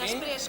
Després,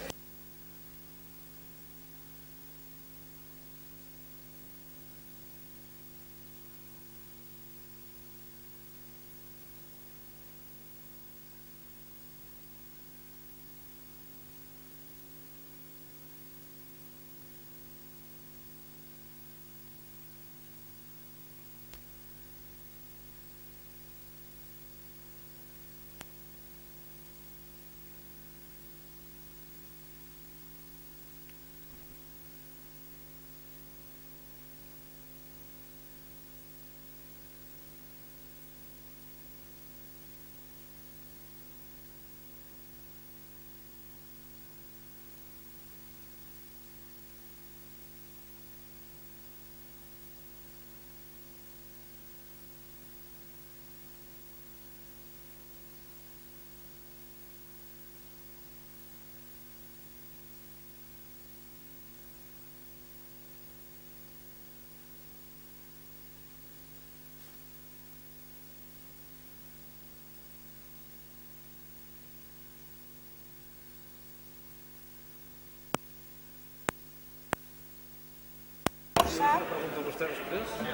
Pregunta vostè després?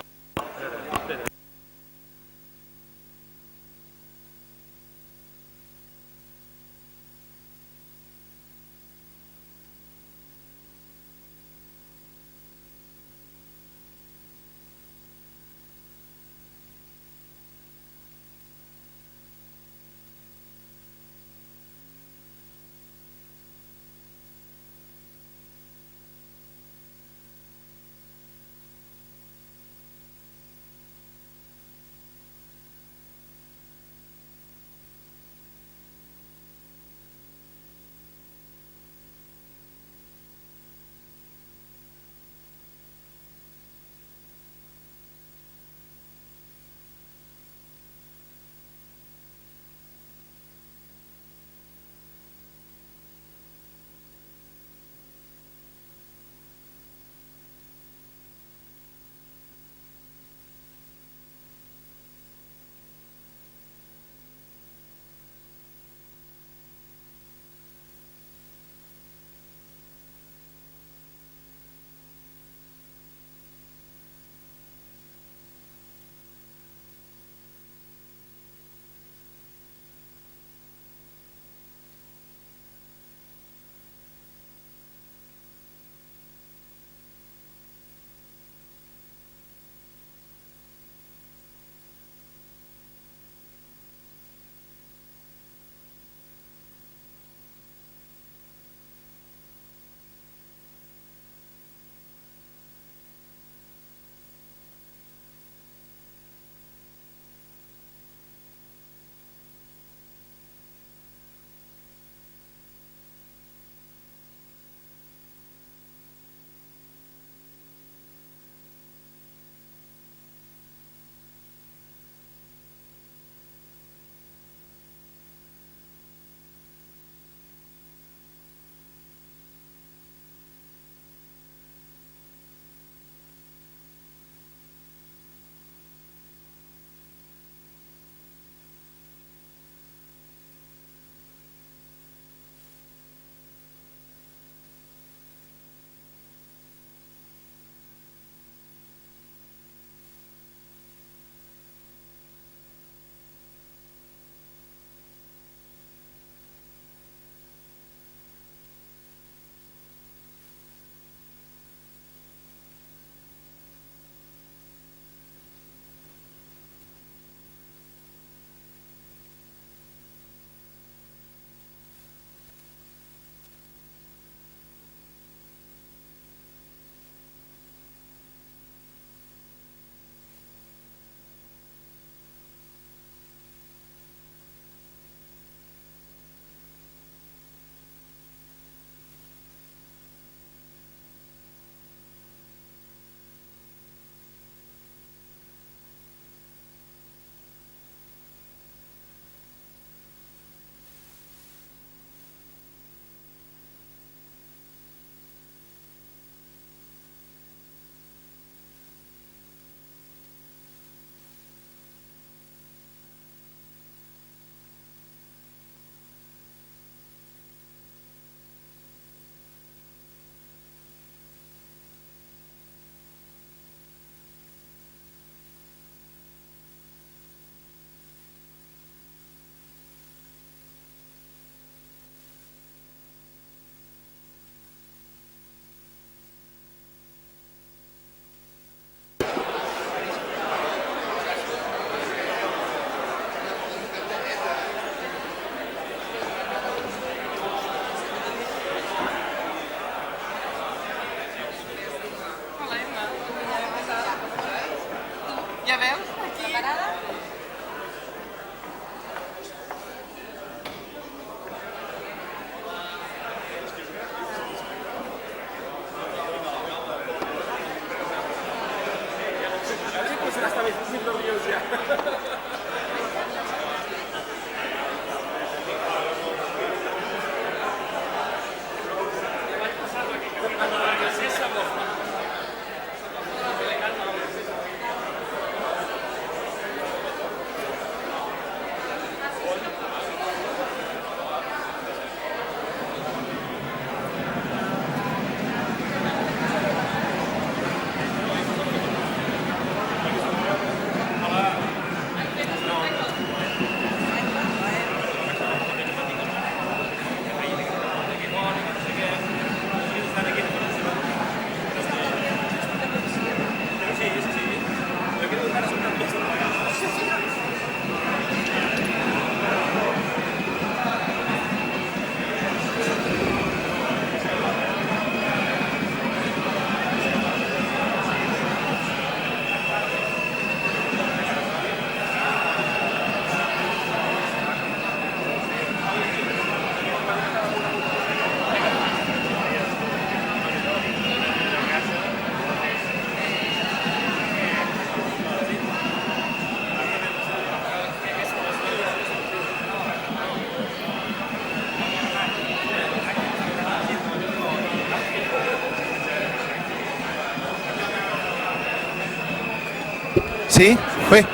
Sí? Ui.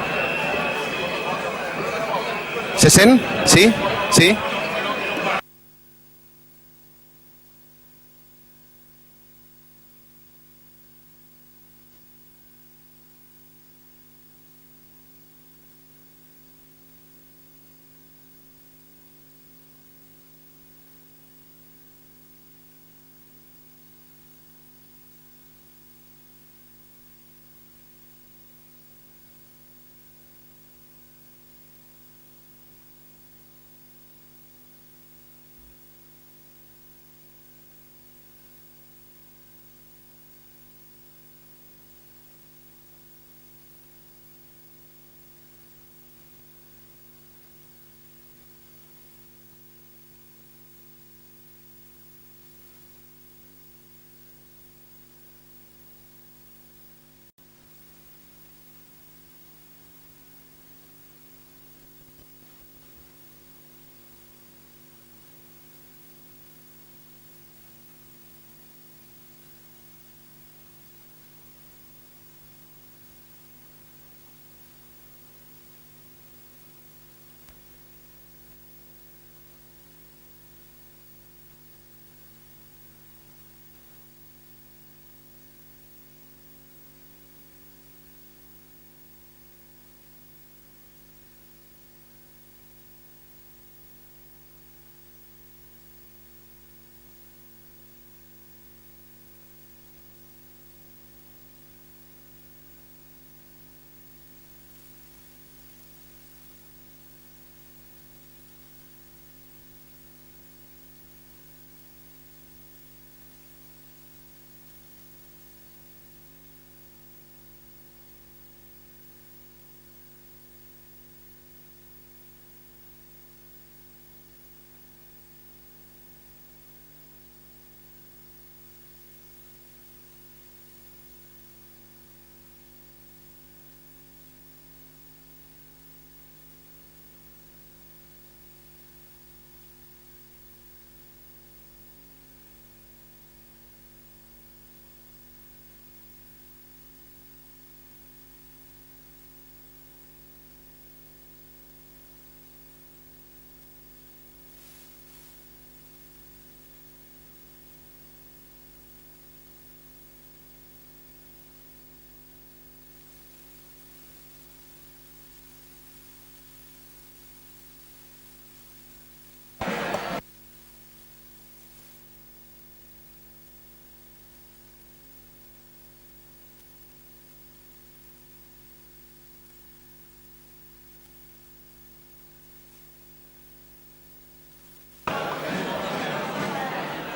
Se sent? Sí? Sí?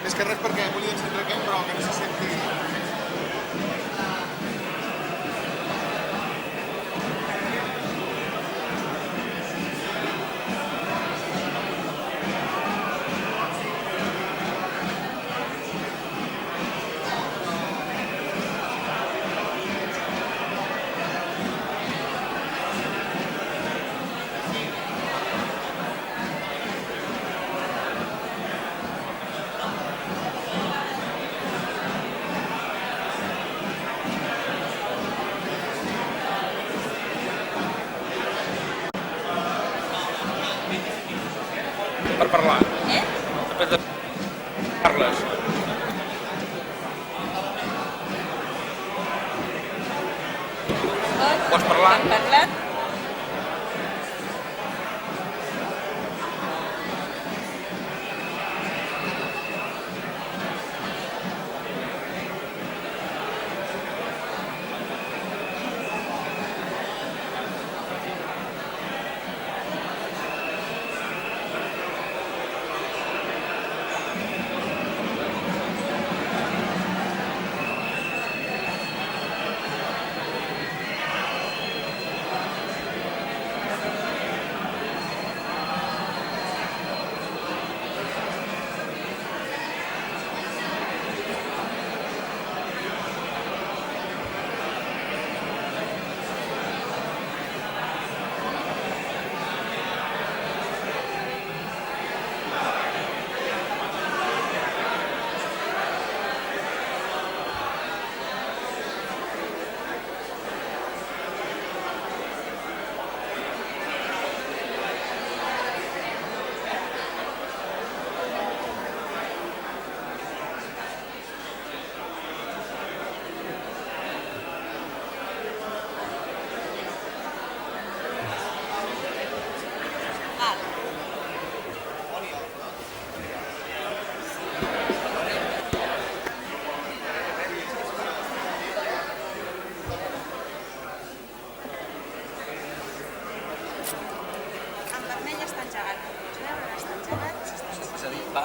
És que res perquè volia encendre aquest, però que no se senti... Per parlar. Depèn de... Parles. Pots parlar? Hem parlat?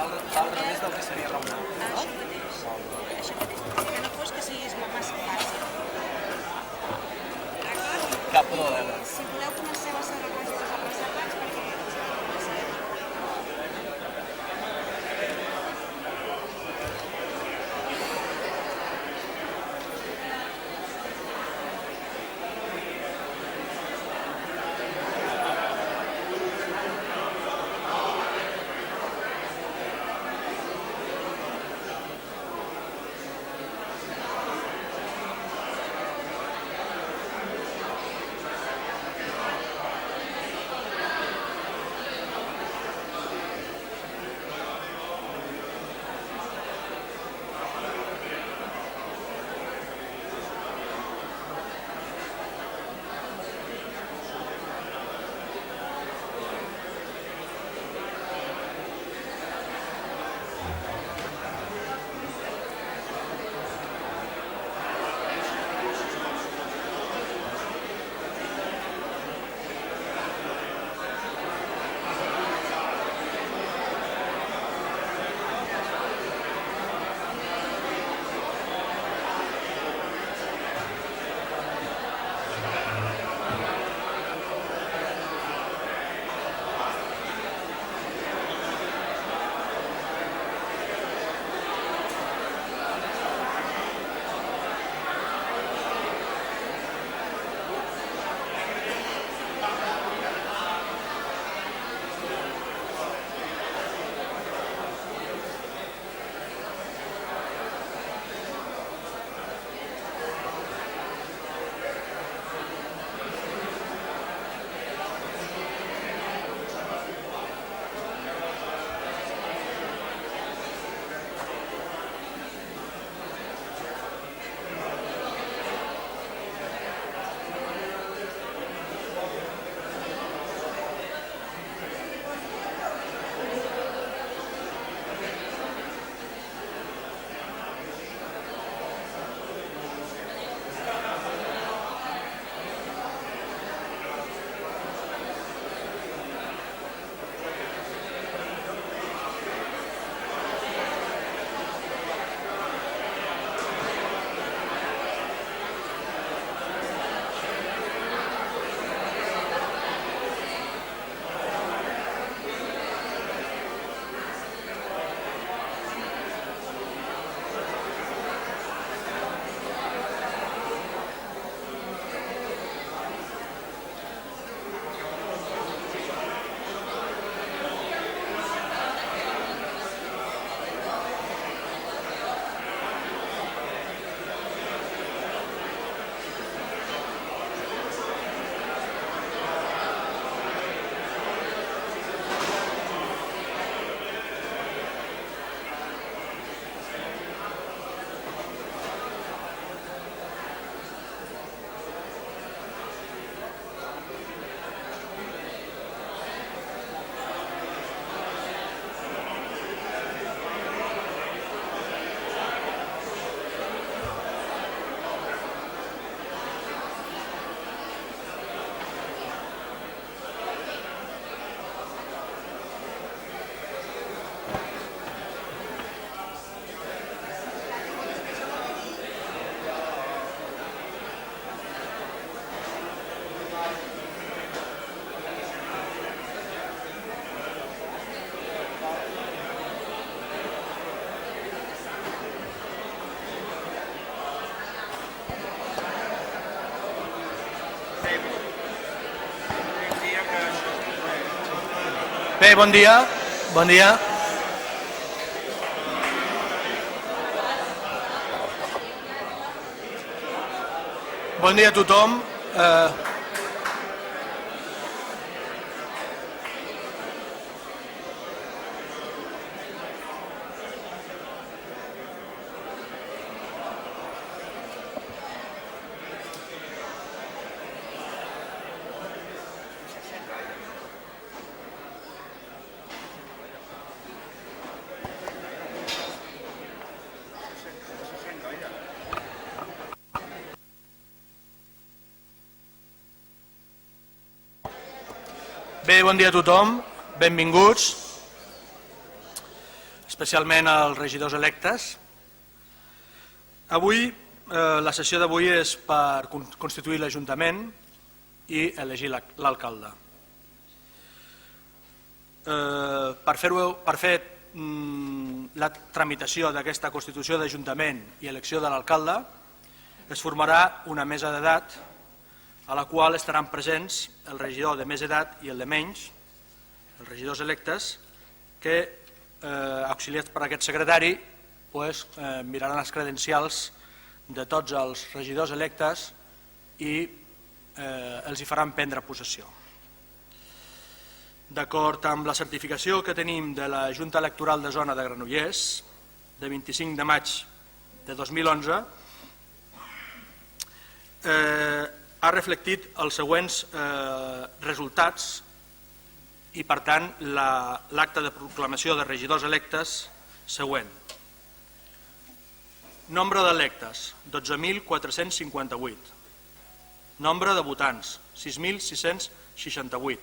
al revés del que seria raonable. Això mateix, que no fos que siguis massa fàcil. D'acord? Cap problema. I si voleu comenceu a ser quasi tots els reservats perquè Bé, bon dia. Bon dia. Bon dia a tothom. Bé, bon dia a tothom, benvinguts. especialment als regidors electes. Avui, la sessió d'avui és per constituir l'Ajuntament i elegir l'alcalde. Per fer la tramitació d'aquesta constitució d'Ajuntament i elecció de l'alcalde es formarà una mesa d'edat a la qual estaran presents el regidor de més edat i el de menys, els regidors electes, que, auxiliats per aquest secretari, miraran les credencials de tots els regidors electes i els hi faran prendre possessió. D'acord amb la certificació que tenim de la Junta Electoral de Zona de Granollers, de 25 de maig de 2011, ha reflectit els següents resultats i, per tant, l'acte de proclamació de regidors electes següent. Nombre d'electes, 12.458. Nombre de votants, 6.668.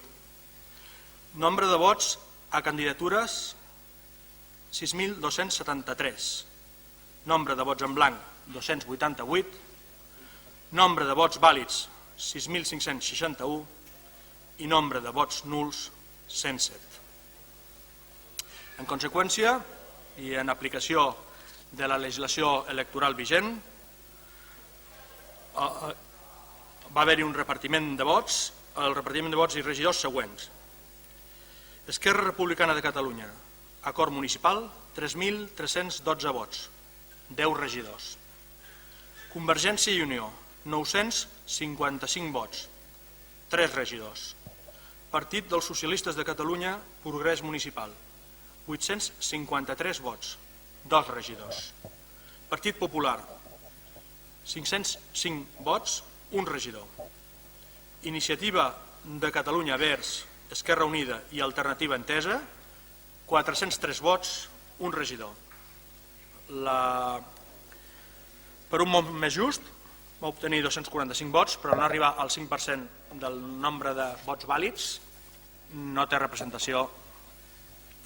Nombre de vots a candidatures, 6.273. Nombre de vots en blanc, 288. Nombre de vots vàlids, 6.561. I nombre de vots nuls, 107. En conseqüència, i en aplicació de la legislació electoral vigent, va haver-hi un repartiment de vots, el repartiment de vots i regidors següents. Esquerra Republicana de Catalunya, acord municipal, 3.312 vots, 10 regidors. Convergència i Unió, 955 vots, 3 regidors. Partit dels Socialistes de Catalunya, Progrés Municipal, 853 vots, 2 regidors. Partit Popular, 505 vots, 1 regidor. Iniciativa de Catalunya Verds, Esquerra Unida i Alternativa Entesa, 403 vots, 1 regidor. Per un mot més just, va obtenir 245 vots, però no arribar al 5% del nombre de vots vàlids, no té representació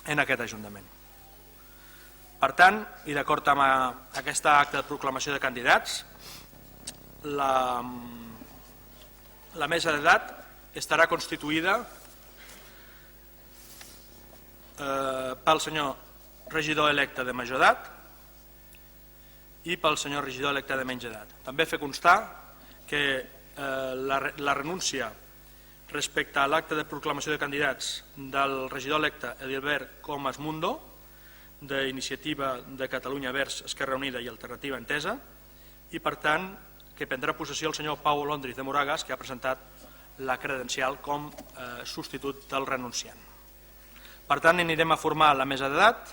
en aquest Ajuntament. Per tant, i d'acord amb aquest acte de proclamació de candidats, la mesa d'edat estarà constituïda pel senyor regidor electe de major edat i pel senyor regidor electe de menys edat. També fer constar que la renúncia respecte a l'acte de proclamació de candidats del regidor electe Edilbert Comas Mundo, d'Iniciativa de Catalunya Verds, Esquerra Unida i Alternativa Entesa, i per tant que prendrà possessió el senyor Pau Londriz de Moragas, que ha presentat la credencial com substitut del renunciant. Per tant, anirem a formar la mesa d'edat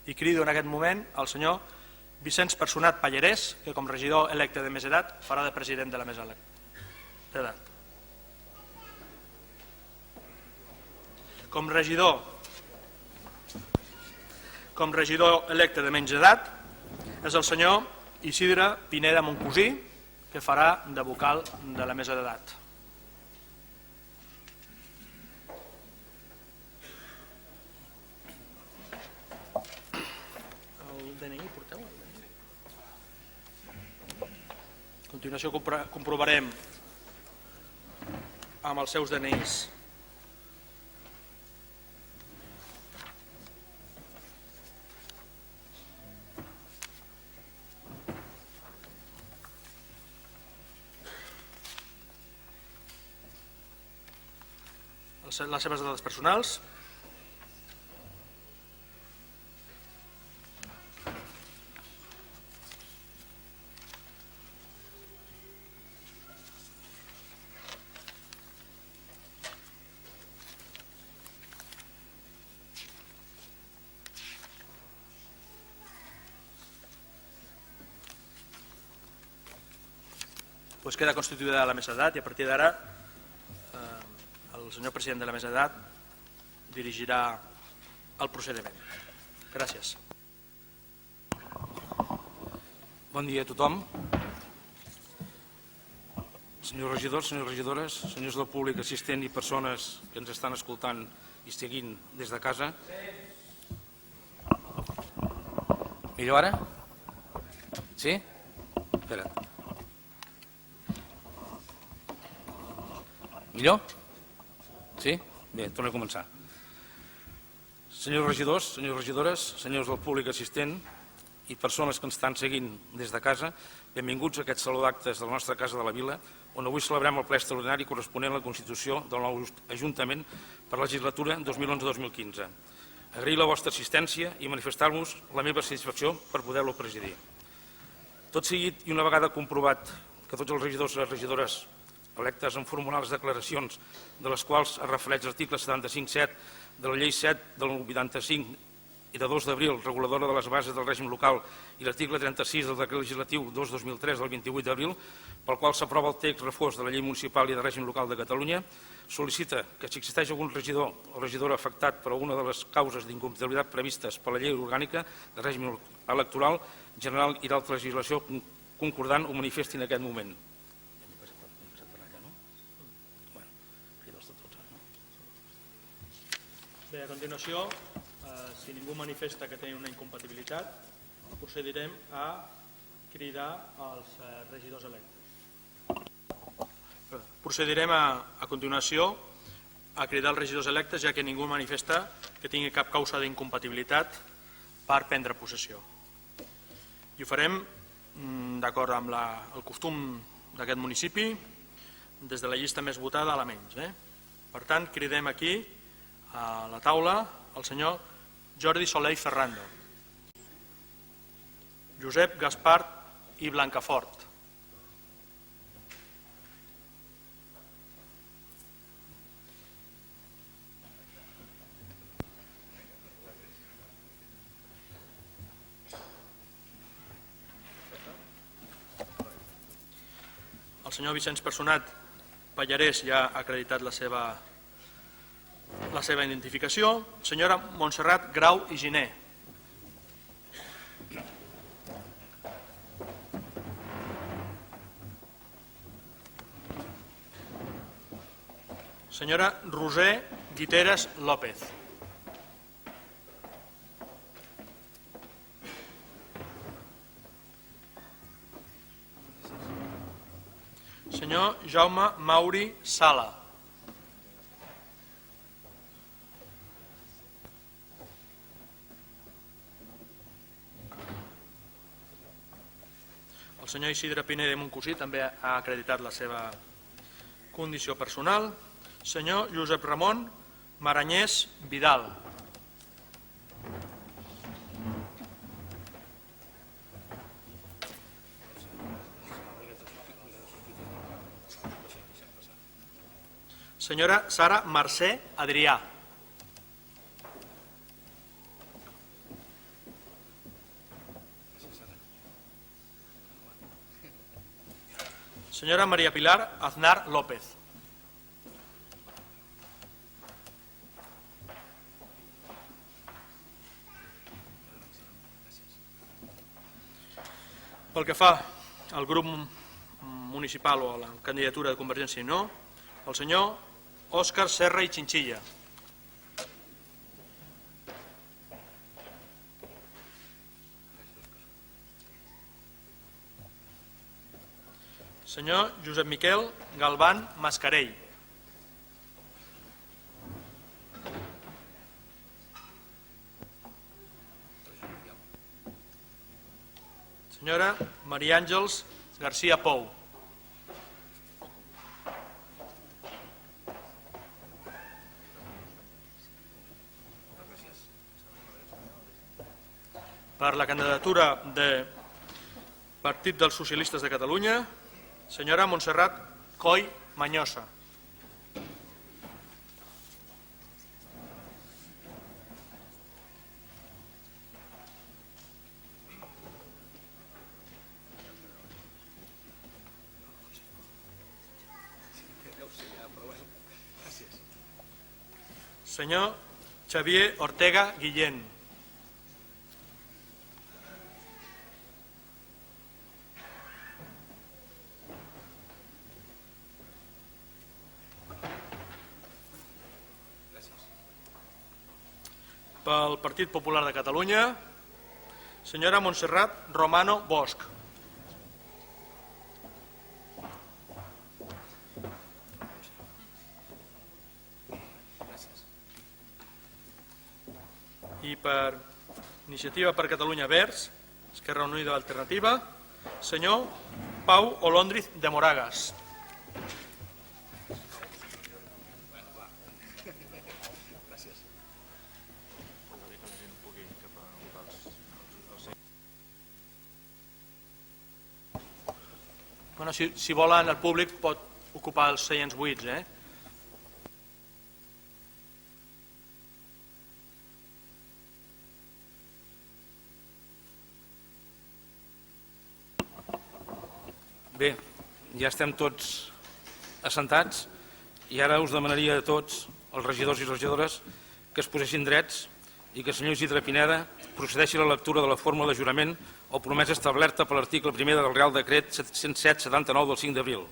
i crido en aquest moment el senyor Vicenç Personat Pallarès, que com regidor electe de més edat farà de president de la mesa d'edat. Com regidor electe de menys edat és el senyor Isidre Pineda Moncosí, que farà de vocal de la mesa d'edat. El DNI, porteu? A continuació comprovarem amb els seus DNIs les seves dades personals. Pues queda constituïda la mesa d'edat i a partir d'ara el senyor president de la mesa d'edat dirigirà el procediment. Gràcies. Bon dia a tothom. Senyors regidors, senyores regidores, senyors del públic assistent i persones que ens estan escoltant i seguint des de casa. Millor ara? Sí? Espera't. Millor? Sí? Bé, tornem a començar. Senyors regidors, senyores regidores, senyors del públic assistent i persones que ens estan seguint des de casa, benvinguts a aquest saló d'actes de la nostra Casa de la Vila, on avui celebrem el ple extraordinari corresponent a la constitució del nou Ajuntament per la legislatura 2011-2015. Agrair la vostra assistència i manifestar-vos la meva satisfacció per poder-lo presidir. Tot seguit i una vegada comprovat que tots els regidors i les regidores electes han formulat les declaracions de les quals es refereix l'article 75.7 de la llei 7 del 85 i de 2 d'abril, reguladora de les bases del règim local, i l'article 36 del decret legislatiu 2-2003 del 28 d'abril, pel qual s'aprova el text refós de la llei municipal i de règim local de Catalunya, sol·licita que si existeix algun regidor o regidora afectat per alguna de les causes d'incompatibilitat previstes per la llei orgànica de règim electoral general i d'altra legislació concordant ho manifesti en aquest moment. Bé, a continuació, si ningú manifesta que té una incompatibilitat, procedirem a cridar els regidors electes. Procedirem a continuació a cridar els regidors electes, ja que ningú manifesta que tingui cap causa d'incompatibilitat per prendre possessió. I ho farem d'acord amb el costum d'aquest municipi, des de la llista més votada a la menys. Per tant, cridem aquí a la taula el senyor Jordi Soler i Ferrando, Josep Gaspart i Blancafort, el senyor Vicenç Personat Pallarès ja ha acreditat la seva identificació, senyora Montserrat Grau i Giner, senyora Roser Guiteras López, senyor Jaume Mauri Sala, el senyor Isidre Pineda i Moncosí també ha acreditat la seva condició personal, senyor Josep Ramon Maranyés Vidal, senyora Sara Mercè Adrià, senyora María Pilar Aznar López, pel que fa al grup municipal o a la candidatura de Convergència i Unió, el senyor Òscar Serra i Chinchilla, senyor Josep Miquel Galván Mascarell, senyora Maria Àngels García Pou, per la candidatura del Partit dels Socialistes de Catalunya, senyora Montserrat Coll Mañosa, senyor Xavier Ortega Guillén, pel Partit Popular de Catalunya, Senyora Montserrat Romano Bosch. I per Iniciativa per Catalunya Verds, Esquerra Unida Alternativa, senyor Pau Olondriz de Moragas. Bueno, si volen, el públic pot ocupar els seients buits, Bé, ja estem tots assentats i ara us demanaria a tots, els regidors i regidores, que es posessin drets i que el senyor Isidre Pineda procedeixi a la lectura de la fórmula de jurament o promesa establerta per l'article 1 del Real Decret 107/79 del 5 d'abril.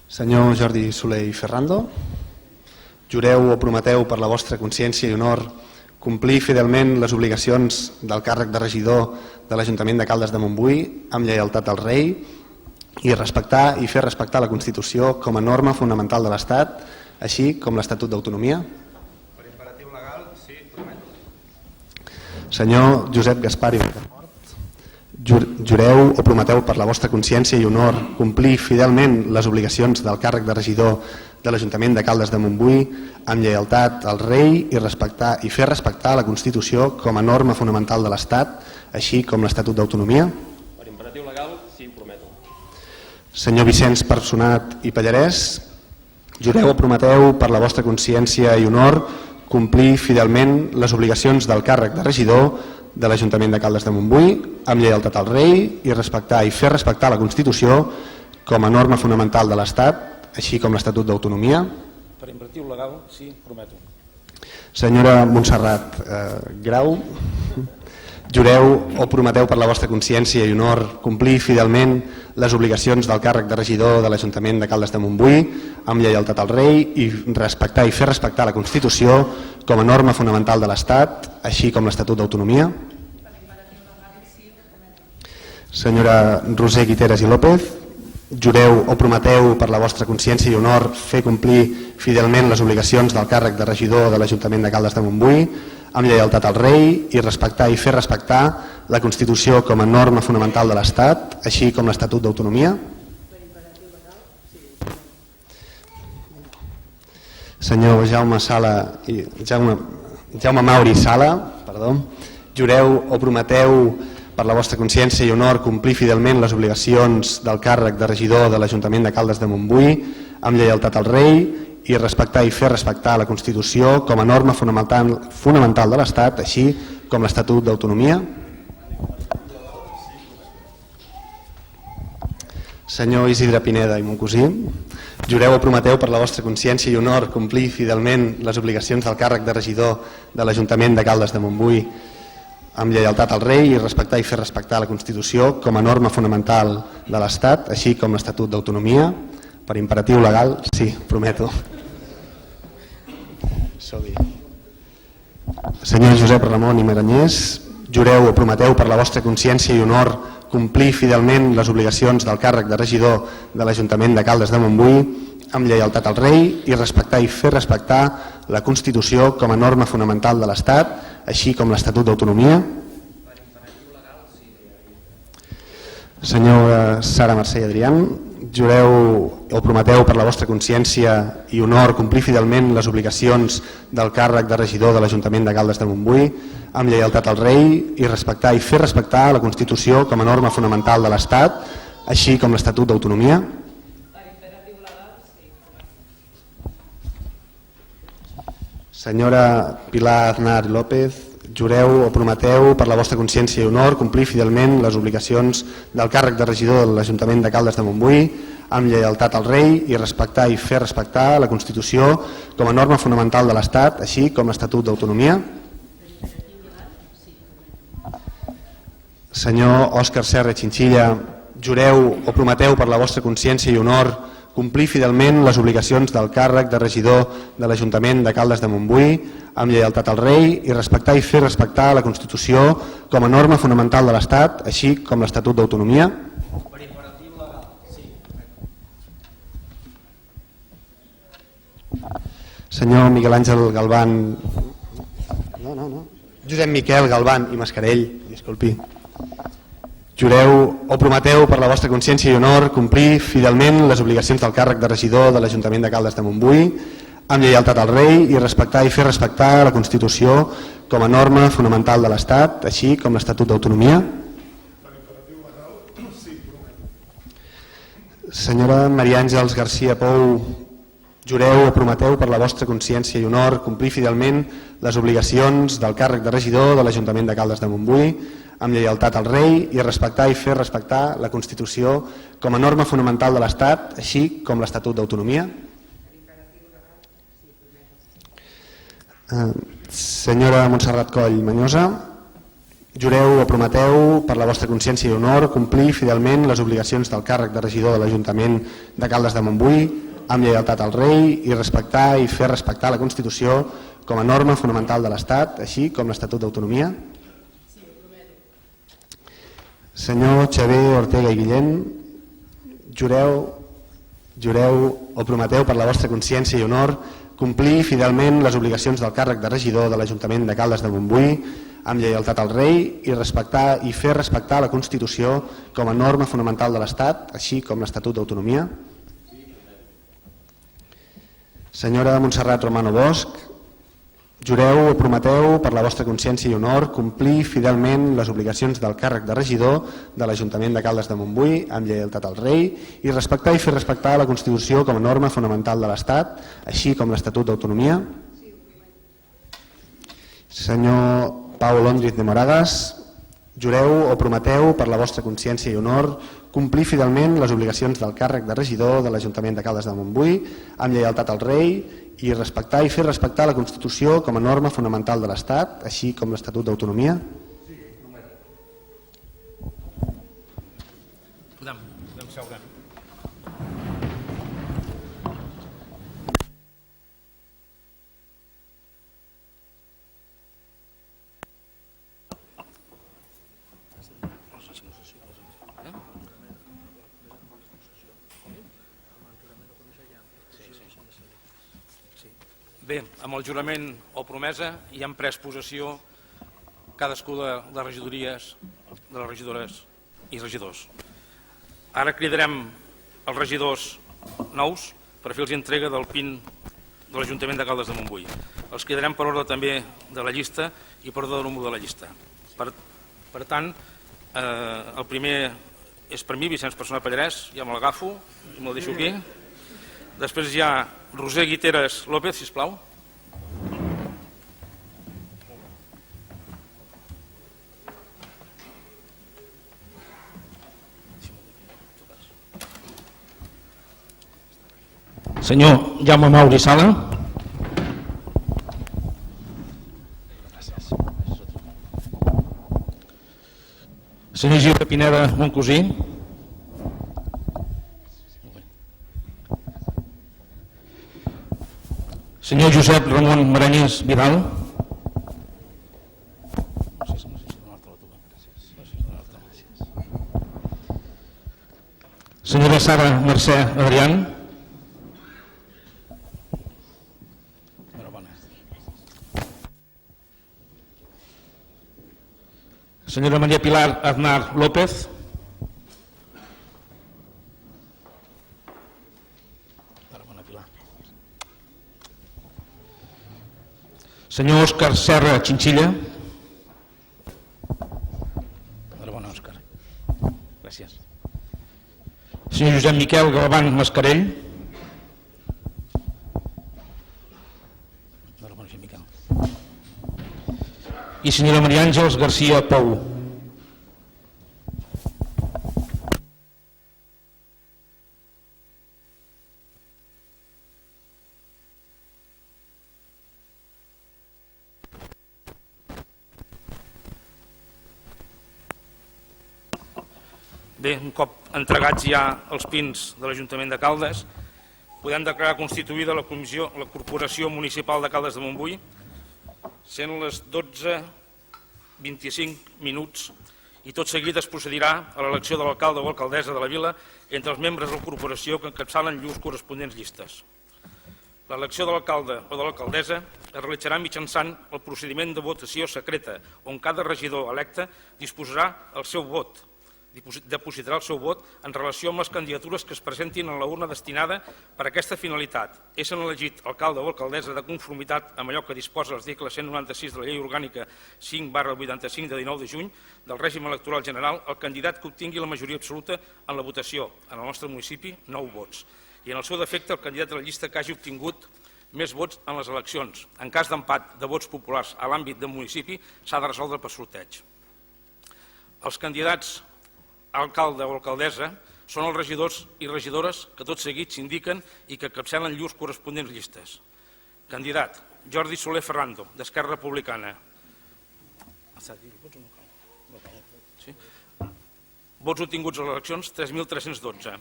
Senyor Jordi Soler i Ferrando, jureu o prometeu per la vostra consciència i honor complir fidelment les obligacions del càrrec de regidor de l'Ajuntament de Caldes de Montbui amb lleialtat al rei i respectar i fer respectar la Constitució com a norma fonamental de l'Estat, així com l'Estatut d'Autonomia? Per imperatiu legal, sí, prometo. Senyor Josep Gaspar i Ricafort, jureu o prometeu per la vostra consciència i honor complir fidelment les obligacions del càrrec de regidor de l'Ajuntament de Caldes de Montbui amb lleialtat al rei i respectar i fer respectar la Constitució com a norma fonamental de l'Estat, així com l'Estatut d'Autonomia? Per imperatiu legal, sí, ho prometo. Senyor Vicenç Personat i Pallarès, jureu o prometeu per la vostra consciència i honor complir fidelment les obligacions del càrrec de regidor de l'Ajuntament de Caldes de Montbui amb lleialtat al rei i respectar i fer respectar la Constitució com a norma fonamental de l'Estat, així com l'Estatut d'Autonomia? Per imperatiu legal, sí, prometo. Senyora Montserrat Grau, jureu o prometeu per la vostra consciència i honor complir fidelment les obligacions del càrrec de regidor de l'Ajuntament de Caldes de Montbui amb lleialtat al rei i respectar i fer respectar la Constitució com a norma fonamental de l'Estat, així com l'Estatut d'Autonomia? Senyora Roser Guiteras i López, jureu o prometeu per la vostra consciència i honor fer complir fidelment les obligacions del càrrec de regidor de l'Ajuntament de Caldes de Montbui amb lleialtat al rei i respectar i fer respectar la Constitució com a norma fonamental de l'Estat, així com l'Estatut d'Autonomia? Senyor Jaume Mauri Sala, jureu o prometeu per la vostra consciència i honor complir fidelment les obligacions del càrrec de regidor de l'Ajuntament de Caldes de Montbui amb lleialtat al rei i respectar i fer respectar la Constitució com a norma fonamental de l'Estat, així com l'Estatut d'Autonomia? Senyor Isidre Pineda i Moncosí, jureu o prometeu per la vostra consciència i honor complir fidelment les obligacions del càrrec de regidor de l'Ajuntament de Caldes de Montbui amb lleialtat al rei i respectar i fer respectar la Constitució com a norma fonamental de l'Estat, així com l'Estatut d'Autonomia? Per imperatiu legal, sí, prometo. Senyor Josep Ramon i Maranyés, jureu o prometeu per la vostra consciència i honor complir fidelment les obligacions del càrrec de regidor de l'Ajuntament de Caldes de Montbui amb lleialtat al rei i respectar i fer respectar la Constitució com a norma fonamental de l'Estat, així com l'Estatut d'Autonomia? Senyora Sara Mercè i Adrián, jureu o prometeu per la vostra consciència i honor complir fidelment les obligacions del càrrec de regidor de l'Ajuntament de Caldes de Montbui amb lleialtat al rei i respectar i fer respectar la Constitució com a norma fonamental de l'Estat, així com l'Estatut d'Autonomia? Senyora Pilar Aznar López, jureu o prometeu per la vostra consciència i honor complir fidelment les obligacions del càrrec de regidor de l'Ajuntament de Caldes de Montbui amb lleialtat al rei i respectar i fer respectar la Constitució com a norma fonamental de l'Estat, així com l'Estatut d'Autonomia? Senyor Òscar Serra Chinchilla, jureu o prometeu per la vostra consciència i honor complir fidelment les obligacions del càrrec de regidor de l'Ajuntament de Caldes de Montbui amb lleialtat al rei i respectar i fer respectar la Constitució com a norma fonamental de l'Estat, així com l'Estatut d'Autonomia? Senyor Miguel Àngel Galván... Josep Miquel Galván i Mascarell, disculpi. Jureu o prometeu per la vostra consciència i honor complir fidelment les obligacions del càrrec de regidor de l'Ajuntament de Caldes de Montbui amb lleialtat al rei i respectar i fer respectar la Constitució com a norma fonamental de l'Estat, així com l'Estatut d'Autonomia? Senyora Maria Àngels García Pou, jureu o prometeu per la vostra consciència i honor complir fidelment les obligacions del càrrec de regidor de l'Ajuntament de Caldes de Montbui amb lleialtat al rei i respectar i fer respectar la Constitució com a norma fonamental de l'Estat, així com l'Estatut d'Autonomia? Senyora Montserrat Coll Manyosa, jureu o prometeu per la vostra consciència i honor complir fidelment les obligacions del càrrec de regidor de l'Ajuntament de Caldes de Montbui amb lleialtat al rei i respectar i fer respectar la Constitució com a norma fonamental de l'Estat, així com l'Estatut d'Autonomia? Senyor Xavier Ortega i Guillén, jureu o prometeu per la vostra consciència i honor complir fidelment les obligacions del càrrec de regidor de l'Ajuntament de Caldes de Montbui amb lleialtat al rei i respectar i fer respectar la Constitució com a norma fonamental de l'Estat, així com l'Estatut d'Autonomia? Senyora Montserrat Romano Bosch, jureu o prometeu per la vostra consciència i honor complir fidelment les obligacions del càrrec de regidor de l'Ajuntament de Caldes de Montbui amb lleialtat al rei i respectar i fer respectar la Constitució com a norma fonamental de l'Estat, així com l'Estatut d'Autonomia? Senyor Pau Londriz de Moragas, jureu o prometeu per la vostra consciència i honor complir fidelment les obligacions del càrrec de regidor de l'Ajuntament de Caldes de Montbui amb lleialtat al rei i respectar i fer respectar la Constitució com a norma fonamental de l'Estat, així com l'Estatut d'Autonomia? Podem seure. Bé, amb el jurament o promesa ja han pres possessió cadascú de les regidories, de les regidores i regidors. Ara cridarem els regidors nous per fer-los entrega del PIN de l'Ajuntament de Caldes de Montbui. Els cridarem per ordre també de la llista i per ordre del número de la llista. Per tant, el primer és per mi, Vicenç Persona Pallarès, ja me l'agafo i me'l deixo aquí. Després hi ha Roser Guiteres López, sisplau. Senyor Jaume Mauri Sala. Senyor Gil Pineda Moncosí. Senyor Josep Ramon Maranyés Vidal. Senyora Sara Mercè Adrián. Senyora Maria Pilar Aznar López. Senyor Òscar Serra Chinchilla. Enhorabona, Òscar. Gràcies. Senyor Josep Miquel Galván Mascarell. Enhorabona, Josep Miquel. I senyora Maria Àngels García Pou. Bé, un cop entregats ja els pins de l'Ajuntament de Caldes, podem declarar constituïda la Corporació Municipal de Caldes de Montbui, sent les 12:25 minuts, i tot seguit es procedirà a l'elecció de l'alcalde o alcaldessa de la vila entre els membres de la corporació que encapçalen llurs corresponents llistes. L'elecció de l'alcalde o de l'alcaldessa es realitzarà mitjançant el procediment de votació secreta, on cada regidor electe depositarà el seu vot en relació amb les candidatures que es presentin en la urna destinada per a aquesta finalitat. Essent elegit alcalde o alcaldessa de conformitat amb allò que disposa l'article 196 de la Llei Orgànica 5/85 de 19 de juny del règim electoral general, el candidat que obtingui la majoria absoluta en la votació, en el nostre municipi, 9 vots. I en el seu defecte, el candidat de la llista que hagi obtingut més vots en les eleccions. En cas d'empat de vots populars a l'àmbit del municipi, s'ha de resoldre per sorteig. Els candidats a alcalde o alcaldessa són els regidors i regidores que tot seguit s'indiquen i que encapçalen llurs corresponents llistes. Candidat: Jordi Soler Ferrando, d'Esquerra Republicana. Vots obtinguts a les eleccions, 3.312.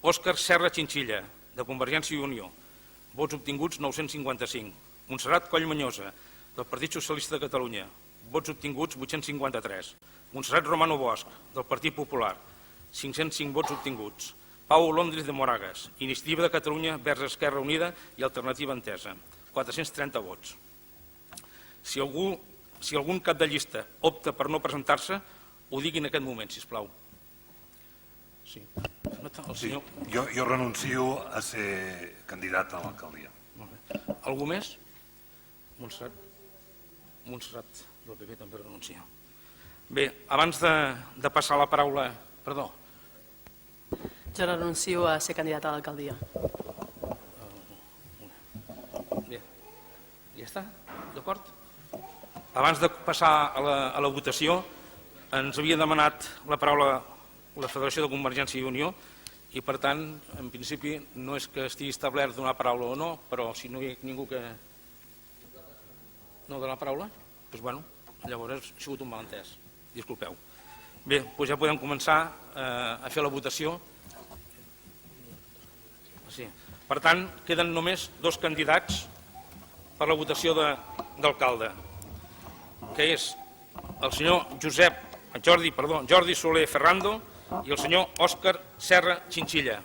Òscar Serra Chinchilla, de Convergència i Unió. Vots obtinguts, 955. Montserrat Coll Manyosa, del Partit Socialista de Catalunya. Vots obtinguts, 853. Montserrat Romano Bosch, del Partit Popular. 505 vots obtinguts. Pau Londres de Moragas, Iniciativa de Catalunya vers Esquerra Unida i Alternativa Entesa. 430 vots. Si algun cap de llista opta per no presentar-se, ho digui en aquest moment, sisplau. Sí. Jo renuncio a ser candidat a l'alcaldia. Algú més? Montserrat del PP també renuncia. Bé, abans de passar la paraula... Perdó. Jo renuncio a ser candidat a l'alcaldia. Bé, ja està? D'acord? Abans de passar a la votació, ens havia demanat la paraula la Federació de Convergència i Unió i, per tant, en principi, no és que estigui establert donar paraula o no, però si no hi ha ningú que no dona paraula, doncs, bueno, llavors ha sigut un malentès. Disculpeu. Bé, doncs ja podem començar a fer la votació. Sí. Per tant, queden només 2 candidats per la votació d'alcalde, que és el senyor Jordi Soler Ferrando i el senyor Òscar Serra Chinchilla.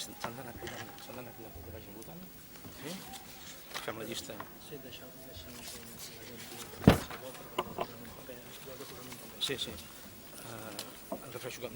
S'han d'anar cridant perquè vagin votant? Sí? Fem la llista. Sí, sí. Em refereixo que...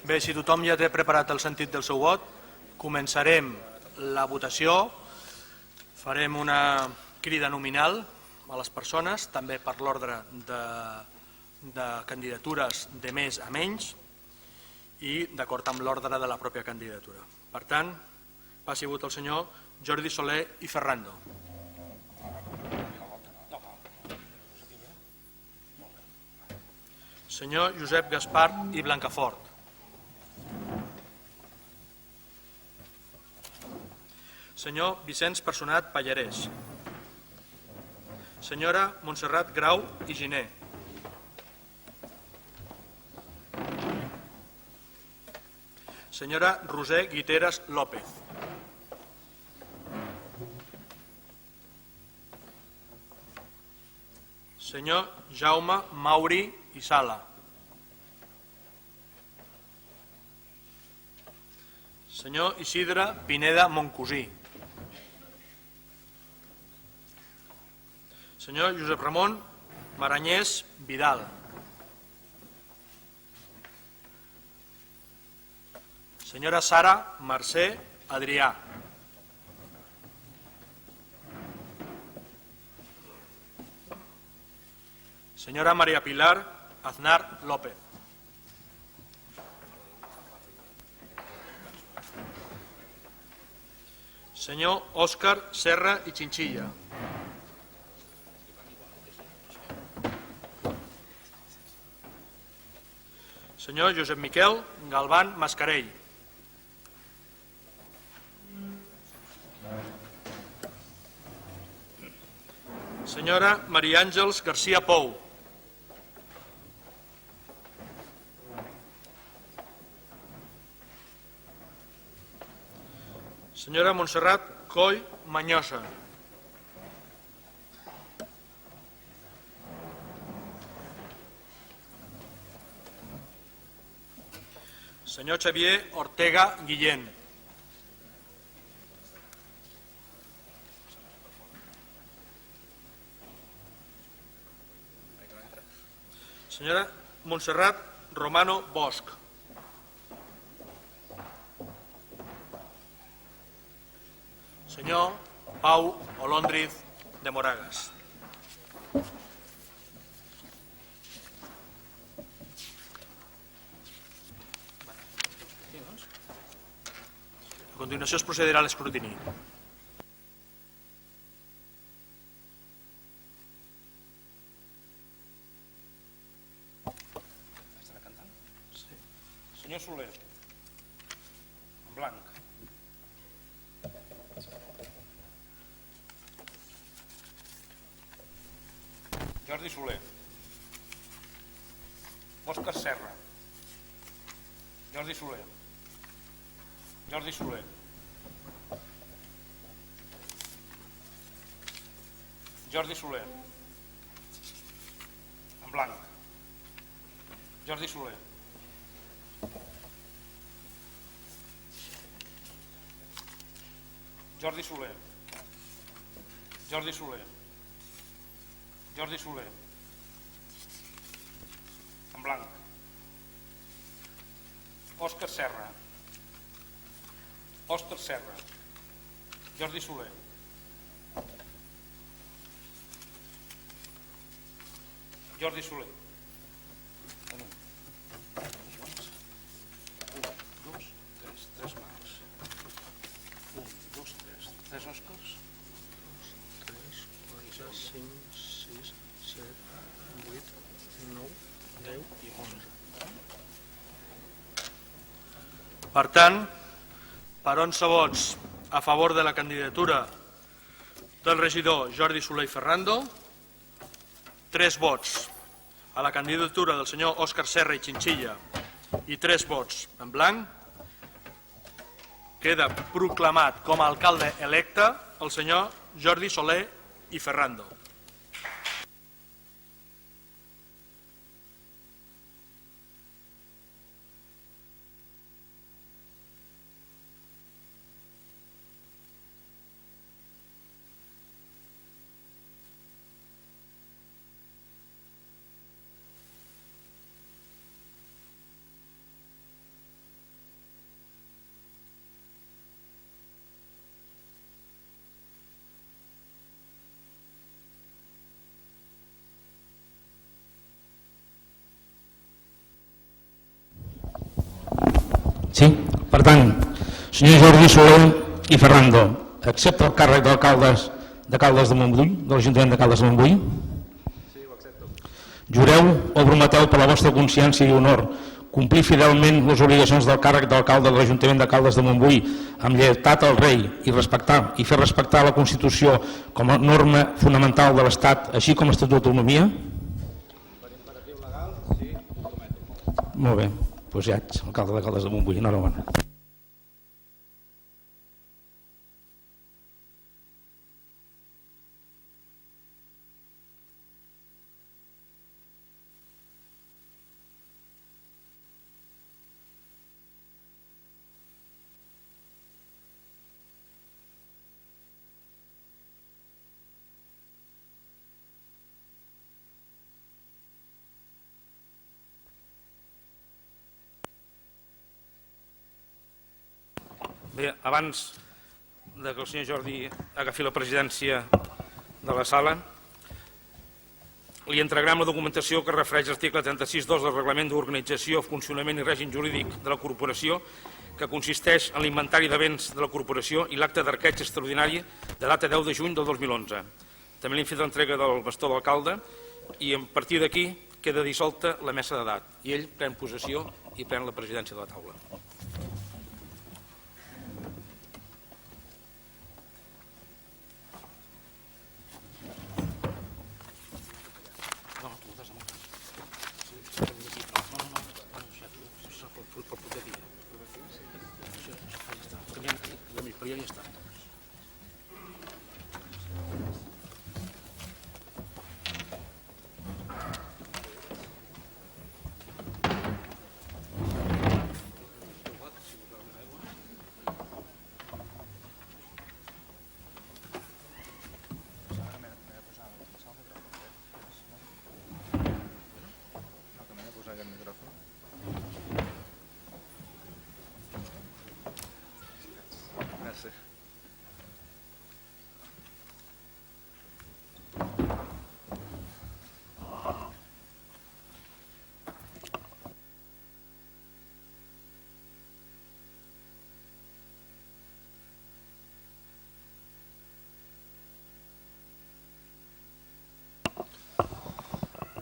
Bé, si tothom ja té preparat el sentit del seu vot, començarem la votació. Farem una crida nominal a les persones, també per l'ordre de candidatures de més a menys i d'acord amb l'ordre de la pròpia candidatura. Per tant, passi a vot el senyor Jordi Soler i Ferrando. Senyor Josep Gaspar i Blancafort. Senyor Vicenç Personat Pallarès. Senyora Montserrat Grau i Giner. Senyora Roser Guiteras López. Senyor Jaume Mauri i Sala. Senyor Isidre Pineda Moncosí. Senyor Josep Ramon Maranyés Vidal. Senyora Sara Mercè Adrià. Senyora Maria Pilar Aznar López. Senyor Òscar Serra i Chinchilla. Senyor Josep Miquel Galván Mascarell. Senyora Maria Àngels García Pou. Senyora Montserrat Coll Manyosa. Senyor Xavier Ortega Guillén. Senyora Montserrat Romano Bosch. Senyor Pau Olondriz de Moragas. A continuació es procedirà a l'escrutini. Senyor Soler, en blanc. Jordi Soler. Òscar Serra. Jordi Soler. Jordi Soler. Jordi Soler. En blanc. Jordi Soler. Jordi Soler. Jordi Soler. Jordi Soler. En blanc. Òscar Serra. Òscar Serra. Jordi Soler. Jordi Soler. Tres mans. Tres Òscars. 3, 4, 5, 6, 7, 8, 9, 10 i 11. Per tant, per 11 vots a favor de la candidatura del regidor Jordi Soler i Ferrando, 3 vots a la candidatura del senyor Òscar Serra i Chinchilla i 3 vots en blanc, queda proclamat com a alcalde electe el senyor Jordi Soler i Ferrando. Sí, per tant, senyor Jordi Soler i Ferrando, accepta el càrrec de Caldes de Montbui, de l'Ajuntament de Caldes de Montbui? Sí, ho accepto. Jureu o prometeu per la vostra consciència i honor complir fidelment les obligacions del càrrec d'alcalde de l'Ajuntament de Caldes de Montbui amb lleialtat al rei i respectar i fer respectar la Constitució com a norma fonamental de l'Estat, així com l'Estatut d'autonomia? Per imperatiu legal, sí, ho prometo. Molt bé, doncs ja ets alcalde de Caldes de Montbui, enhorabona. Bé, abans que el senyor Jordi agafi la presidència de la sala, li entregarem la documentació que refereix l'article 36.2 del Reglament d'Organització, Funcionament i Règim Jurídic de la Corporació, que consisteix en l'inventari de béns de la Corporació i l'acte d'arqueig extraordinari de data 10 de juny del 2011. També li hem fet l'entrega del bastó d'alcalde i a partir d'aquí queda dissolta la mesa d'edat i ell pren possessió i pren la presidència de la taula. Però ja està.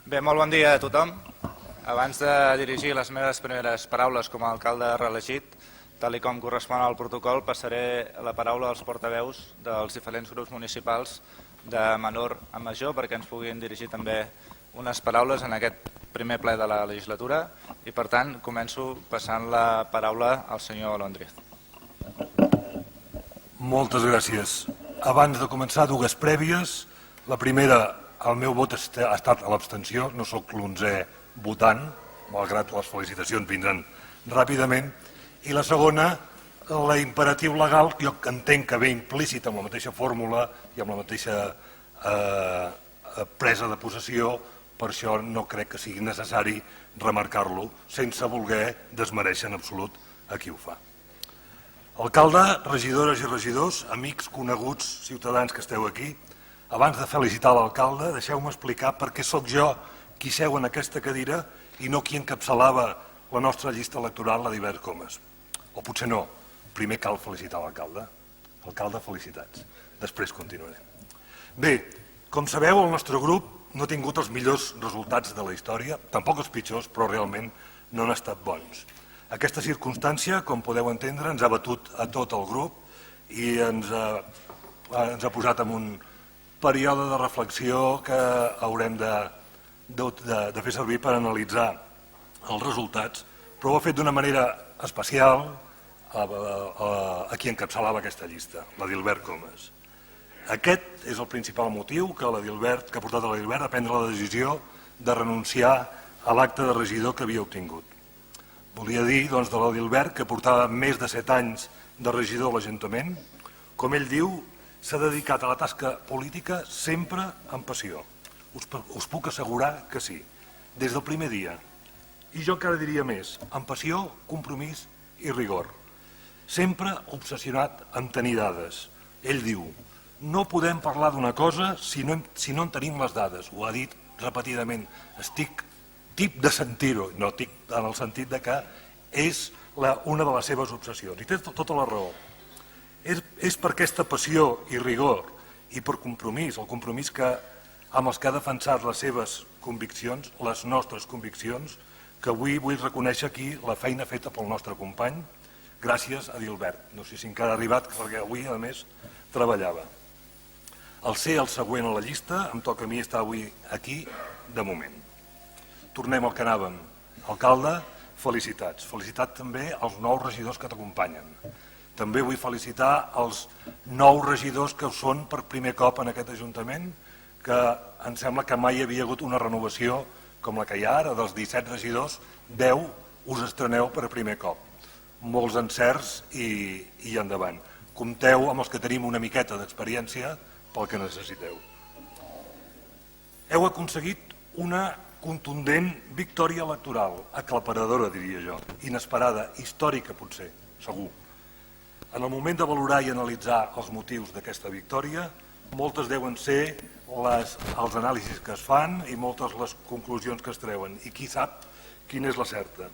Bé, molt bon dia a tothom. Abans de dirigir les meves primeres paraules com a alcalde reelegit, tal com correspon al protocol, passaré la paraula als portaveus dels diferents grups municipals de menor a major perquè ens puguin dirigir també unes paraules en aquest primer ple de la legislatura i, per tant, començo passant la paraula al senyor Londriz. Moltes gràcies. Abans de començar, dues prèvies. La primera, el meu vot ha estat a l'abstenció, no sóc l'11è votant, malgrat les felicitacions vindran ràpidament. I la segona, l'imperatiu legal, jo entenc que ve implícit amb la mateixa fórmula i amb la mateixa presa de possessió, per això no crec que sigui necessari remarcar-lo, sense voler desmereixer en absolut a qui ho fa. Alcalde, regidores i regidors, amics, coneguts, ciutadans que esteu aquí, abans de felicitar l'alcalde, deixeu-me explicar per què sóc jo qui seu en aquesta cadira i no qui encapçalava la nostra llista electoral, la d'Hivert Comas. O potser no, primer cal felicitar l'alcalde. Alcalde, felicitats. Després continuarem. Bé, com sabeu, el nostre grup no ha tingut els millors resultats de la història, tampoc els pitjors, però realment no han estat bons. Aquesta circumstància, com podeu entendre, ens ha batut a tot el grup i ens ha posat en un període de reflexió que haurem de fer servir per analitzar els resultats, però ho ha fet d'una manera especial a qui encapçalava aquesta llista, la d'Hilbert Comas. Aquest és el principal motiu que ha portat a l'Hilbert a prendre la decisió de renunciar a l'acte de regidor que havia obtingut. Volia dir, doncs, de l'Hilbert, que portava més de 7 anys de regidor a l'Ajuntament. Com ell diu, s'ha dedicat a la tasca política sempre amb passió. Us puc assegurar que sí, des del primer dia. I jo encara diria més, amb passió, compromís i rigor. Sempre obsessionat amb tenir dades. Ell diu, no podem parlar d'una cosa si no en tenim les dades. Ho ha dit repetidament. Estic tip de sentir-ho, no estic en el sentit de que és una de les seves obsessions. I té tota la raó. És per aquesta passió i rigor i per compromís, el compromís amb els que ha defensat les seves conviccions, les nostres conviccions, que avui vull reconèixer aquí la feina feta pel nostre company, gràcies a Dilbert. No sé si encara ha arribat, perquè avui, a més, treballava. El ser el següent a la llista, em toca a mi estar avui aquí, de moment. Tornem al que anàvem. Alcalde, felicitats. Felicitats també als 9 regidors que t'acompanyen. També vull felicitar els 9 regidors que ho són per primer cop en aquest Ajuntament, que em sembla que mai hi havia hagut una renovació com la que hi ha ara, dels 17 regidors, 10 us estreneu per primer cop. Molts encerts i endavant. Compteu amb els que tenim una miqueta d'experiència pel que necessiteu. Heu aconseguit una contundent victòria electoral, aclaparadora, diria jo, inesperada, històrica potser, segur. En el moment de valorar i analitzar els motius d'aquesta victòria, moltes deuen ser els anàlisis que es fan i moltes les conclusions que es treuen. I qui sap quina és la certa?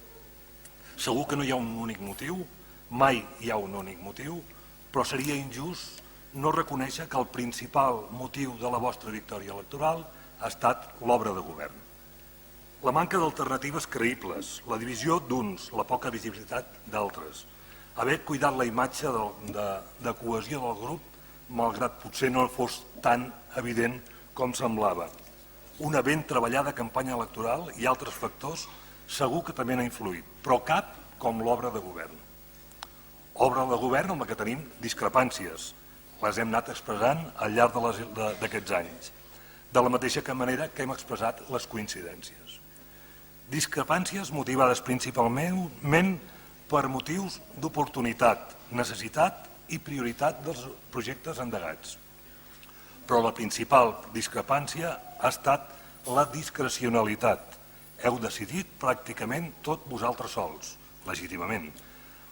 Segur que no hi ha un únic motiu, mai hi ha un únic motiu, però seria injust no reconèixer que el principal motiu de la vostra victòria electoral ha estat l'obra de govern. La manca d'alternatives creïbles, la divisió d'uns, la poca visibilitat d'altres, haver cuidat la imatge de cohesió del grup, malgrat potser no fos tan evident com semblava. Una ben treballada campanya electoral i altres factors segur que també han influït, però cap com l'obra de govern. Obra de govern amb la que tenim discrepàncies, les hem anat expressant al llarg d'aquests anys, de la mateixa manera que hem expressat les coincidències. Discrepàncies motivades principalment per motius d'oportunitat, necessitat i prioritat dels projectes endegats. Però la principal discrepància ha estat la discrecionalitat. Heu decidit pràcticament tot vosaltres sols, legítimament.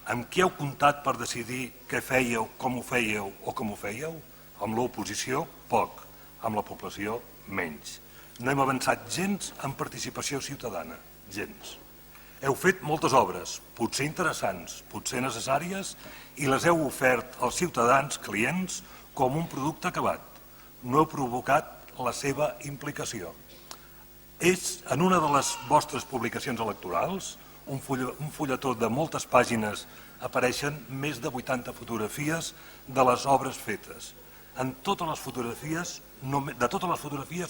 Amb qui heu comptat per decidir què fèieu, com ho fèieu o com ho fèieu? Amb l'oposició, poc. Amb la població, menys. No hem avançat gens en participació ciutadana, gens. Heu fet moltes obres, potser interessants, potser necessàries, i les heu ofert als ciutadans, clients, com un producte acabat. No heu provocat la seva implicació. És en una de les vostres publicacions electorals, un fulletó de moltes pàgines, apareixen més de 80 fotografies de les obres fetes. De totes les fotografies,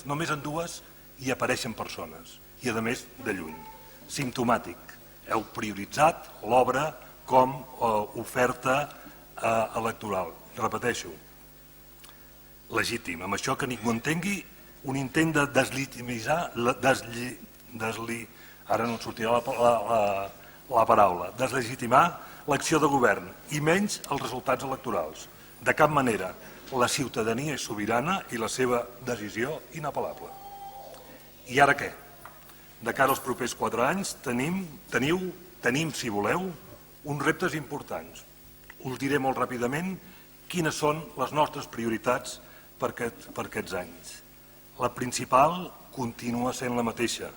només en 2 hi apareixen persones, i a més de lluny. Simptomàtic. Heu prioritzat l'obra com a oferta electoral. Repeteixo, legítim. Amb això que ningú entengui, un intent de deslegitimitzar, ara no em sortirà la paraula, deslegitimar l'acció de govern i menys els resultats electorals. De cap manera. La ciutadania és sobirana i la seva decisió inapel·lable. I ara què? De cara als propers 4 anys tenim, si voleu, uns reptes importants. Us diré molt ràpidament quines són les nostres prioritats per aquests anys. La principal continua sent la mateixa,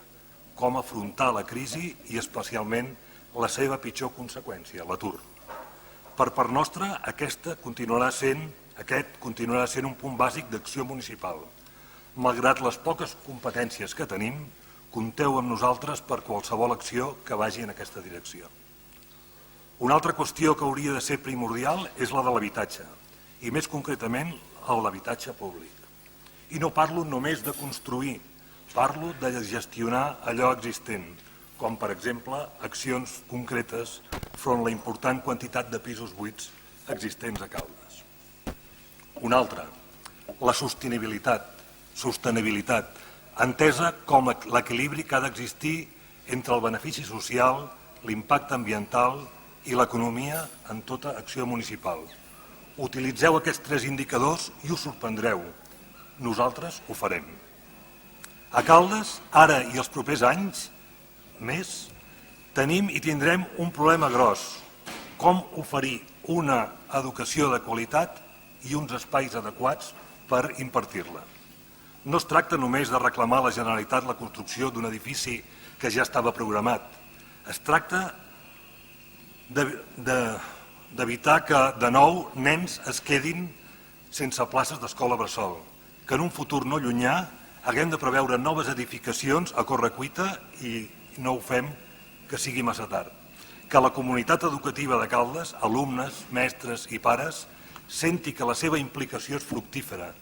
com afrontar la crisi i especialment la seva pitjor conseqüència, l'atur. Per part nostra, aquest continuarà sent un punt bàsic d'acció municipal. Malgrat les poques competències que tenim, compteu amb nosaltres per qualsevol acció que vagi en aquesta direcció. Una altra qüestió que hauria de ser primordial és la de l'habitatge, i més concretament l'habitatge públic. I no parlo només de construir, parlo de gestionar allò existent, com per exemple accions concretes front a la important quantitat de pisos buits existents a Caldes. Una altra, la sostenibilitat, entesa com l'equilibri que ha d'existir entre el benefici social, l'impacte ambiental i l'economia en tota acció municipal. Utilitzeu aquests 3 indicadors i us sorprendreu. Nosaltres ho farem. A Caldes, ara i els propers anys, més, tenim i tindrem un problema gros. Com oferir una educació de qualitat i uns espais adequats per impartir-la. No es tracta només de reclamar a la Generalitat la construcció d'un edifici que ja estava programat. Es tracta d'evitar que, de nou, nens es quedin sense places d'escola bressol, que en un futur no llunyà haguem de preveure noves edificacions a correcuita i no ho fem que sigui massa tard. Que la comunitat educativa de Caldes, alumnes, mestres i pares, senti que la seva implicació és fructífera,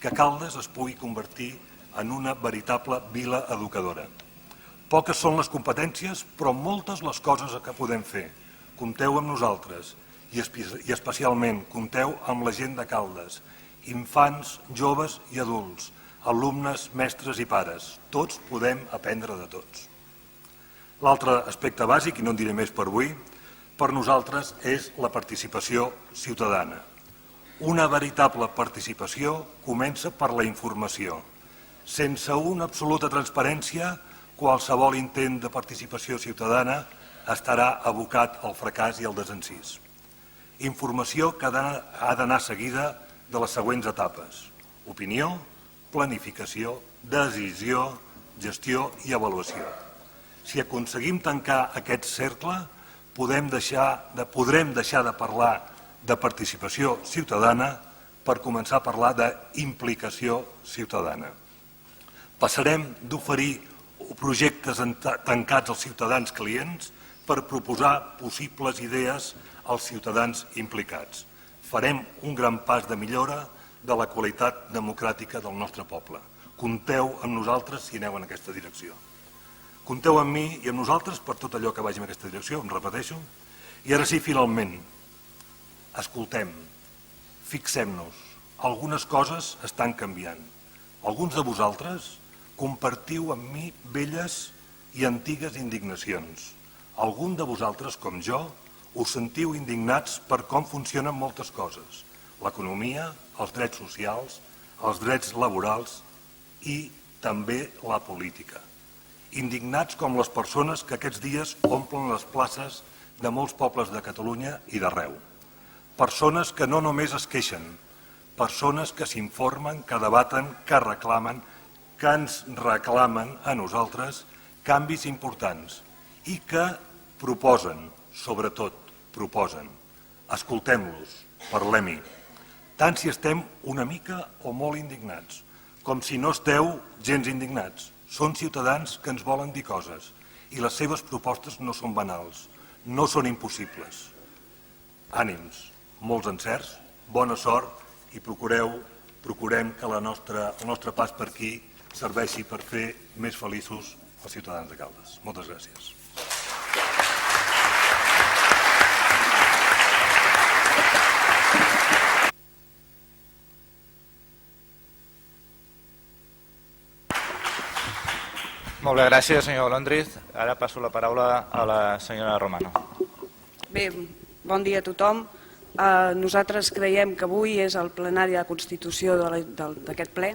que Caldes es pugui convertir en una veritable vila educadora. Poques són les competències, però moltes les coses que podem fer. Compteu amb nosaltres i especialment compteu amb la gent de Caldes, infants, joves i adults, alumnes, mestres i pares. Tots podem aprendre de tots. L'altre aspecte bàsic, i no en diré més per avui, per nosaltres és la participació ciutadana. Una veritable participació comença per la informació. Sense una absoluta transparència, qualsevol intent de participació ciutadana estarà abocat al fracàs i al desencís. Informació que ha d'anar seguida de les següents etapes: opinió, planificació, decisió, gestió i avaluació. Si aconseguim tancar aquest cercle, podrem deixar de parlar de participació ciutadana per començar a parlar d'implicació ciutadana. Passarem d'oferir projectes tancats als ciutadans clients per proposar possibles idees als ciutadans implicats. Farem un gran pas de millora de la qualitat democràtica del nostre poble. Compteu amb nosaltres si aneu en aquesta direcció. Compteu amb mi i amb nosaltres per tot allò que vagi en aquesta direcció, em repeteixo. I ara sí, finalment, escoltem, fixem-nos. Algunes coses estan canviant. Alguns de vosaltres compartiu amb mi velles i antigues indignacions. Alguns de vosaltres, com jo, us sentiu indignats per com funcionen moltes coses. L'economia, els drets socials, els drets laborals i també la política. Indignats com les persones que aquests dies omplen les places de molts pobles de Catalunya i d'arreu. Persones que no només es queixen, persones que s'informen, que debaten, que reclamen, que ens reclamen a nosaltres canvis importants i que proposen, sobretot proposen. Escoltem-los, parlem-hi. Tant si estem una mica o molt indignats, com si no esteu gens indignats. Són ciutadans que ens volen dir coses i les seves propostes no són banals, no són impossibles. Ànims, molts encerts, bona sort i procurem que el nostre pas per aquí serveixi per fer més feliços els ciutadans de Caldes. Moltes gràcies. Molt bé, gràcies, senyor Londriz. Ara passo la paraula a la senyora Romano. Bé, bon dia a tothom. Nosaltres creiem que avui és el plenari de constitució d'aquest ple.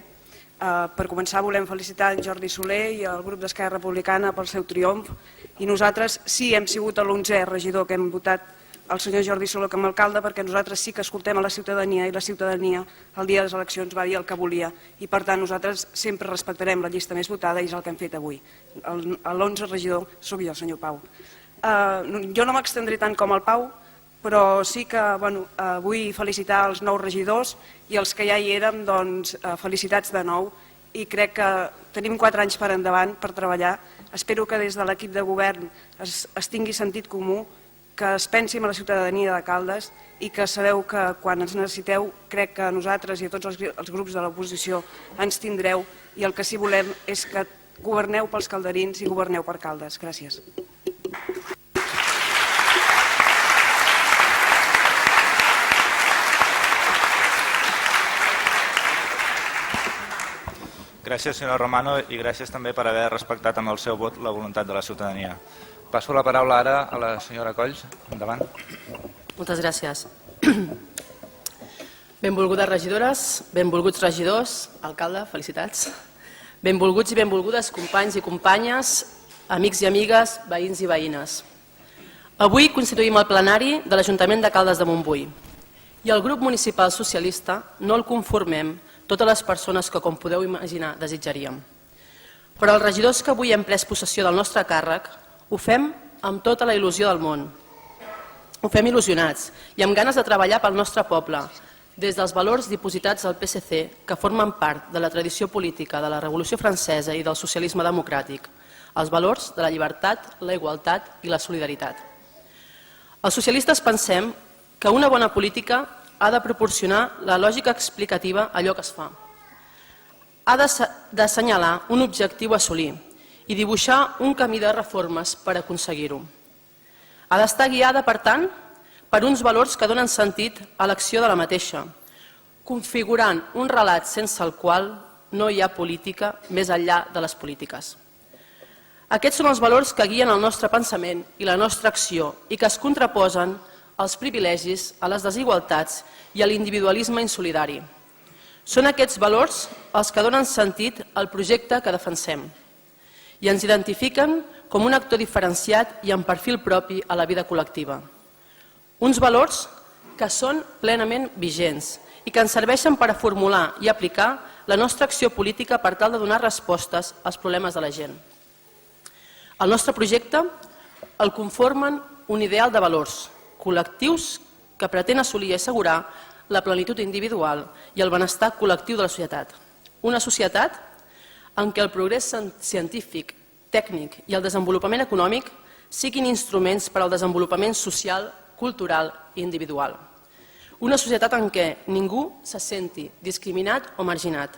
Per començar volem felicitar en Jordi Soler i el grup d'Esquerra Republicana pel seu triomf i nosaltres sí hem sigut l'11è regidor que hem votat el senyor Jordi Soler com a alcalde perquè nosaltres sí que escoltem a la ciutadania i la ciutadania el dia de les eleccions va dir el que volia i per tant nosaltres sempre respectarem la llista més votada i és el que hem fet avui. L'11è regidor sóc jo, senyor Pau. Jo no m'extendré tant com el Pau, però sí que vull felicitar els nous regidors i els que ja hi érem, doncs felicitats de nou i crec que tenim 4 anys per endavant per treballar. Espero que des de l'equip de govern es tingui sentit comú, que es pensi en la ciutadania de Caldes i que sabeu que quan ens necessiteu crec que nosaltres i a tots els grups de l'oposició ens tindreu i el que sí volem és que governeu pels calderins i governeu per Caldes. Gràcies. Gràcies, senyora Romano, i gràcies també per haver respectat amb el seu vot la voluntat de la ciutadania. Passo la paraula ara a la senyora Colls. Endavant. Moltes gràcies. Benvolgudes regidores, benvolguts regidors, alcalde, felicitats. Benvolguts i benvolgudes companys i companyes, amics i amigues, veïns i veïnes. Avui constituïm el plenari de l'Ajuntament de Caldes de Montbui i el grup municipal socialista no el conformem totes les persones que, com podeu imaginar, desitjaríem. Però els regidors que avui hem pres possessió del nostre càrrec ho fem amb tota la il·lusió del món. Ho fem il·lusionats i amb ganes de treballar pel nostre poble, des dels valors dipositats al PSC, que formen part de la tradició política de la Revolució Francesa i del socialisme democràtic, els valors de la llibertat, la igualtat i la solidaritat. Els socialistes pensem que una bona política ha de proporcionar la lògica explicativa a allò que es fa. Ha d'assenyalar un objectiu a assolir i dibuixar un camí de reformes per aconseguir-ho. Ha d'estar guiada, per tant, per uns valors que donen sentit a l'acció de la mateixa, configurant un relat sense el qual no hi ha política més enllà de les polítiques. Aquests són els valors que guien el nostre pensament i la nostra acció i que es contraposen als privilegis, a les desigualtats i a l'individualisme insolidari. Són aquests valors els que donen sentit al projecte que defensem i ens identifiquen com un actor diferenciat i amb perfil propi a la vida col·lectiva. Uns valors que són plenament vigents i que ens serveixen per a formular i aplicar la nostra acció política per tal de donar respostes als problemes de la gent. El nostre projecte el conformen un ideal de valors col·lectius que pretén assolir i assegurar la plenitud individual i el benestar col·lectiu de la societat. Una societat en què el progrés científic, tècnic i el desenvolupament econòmic siguin instruments per al desenvolupament social, cultural i individual. Una societat en què ningú se senti discriminat o marginat.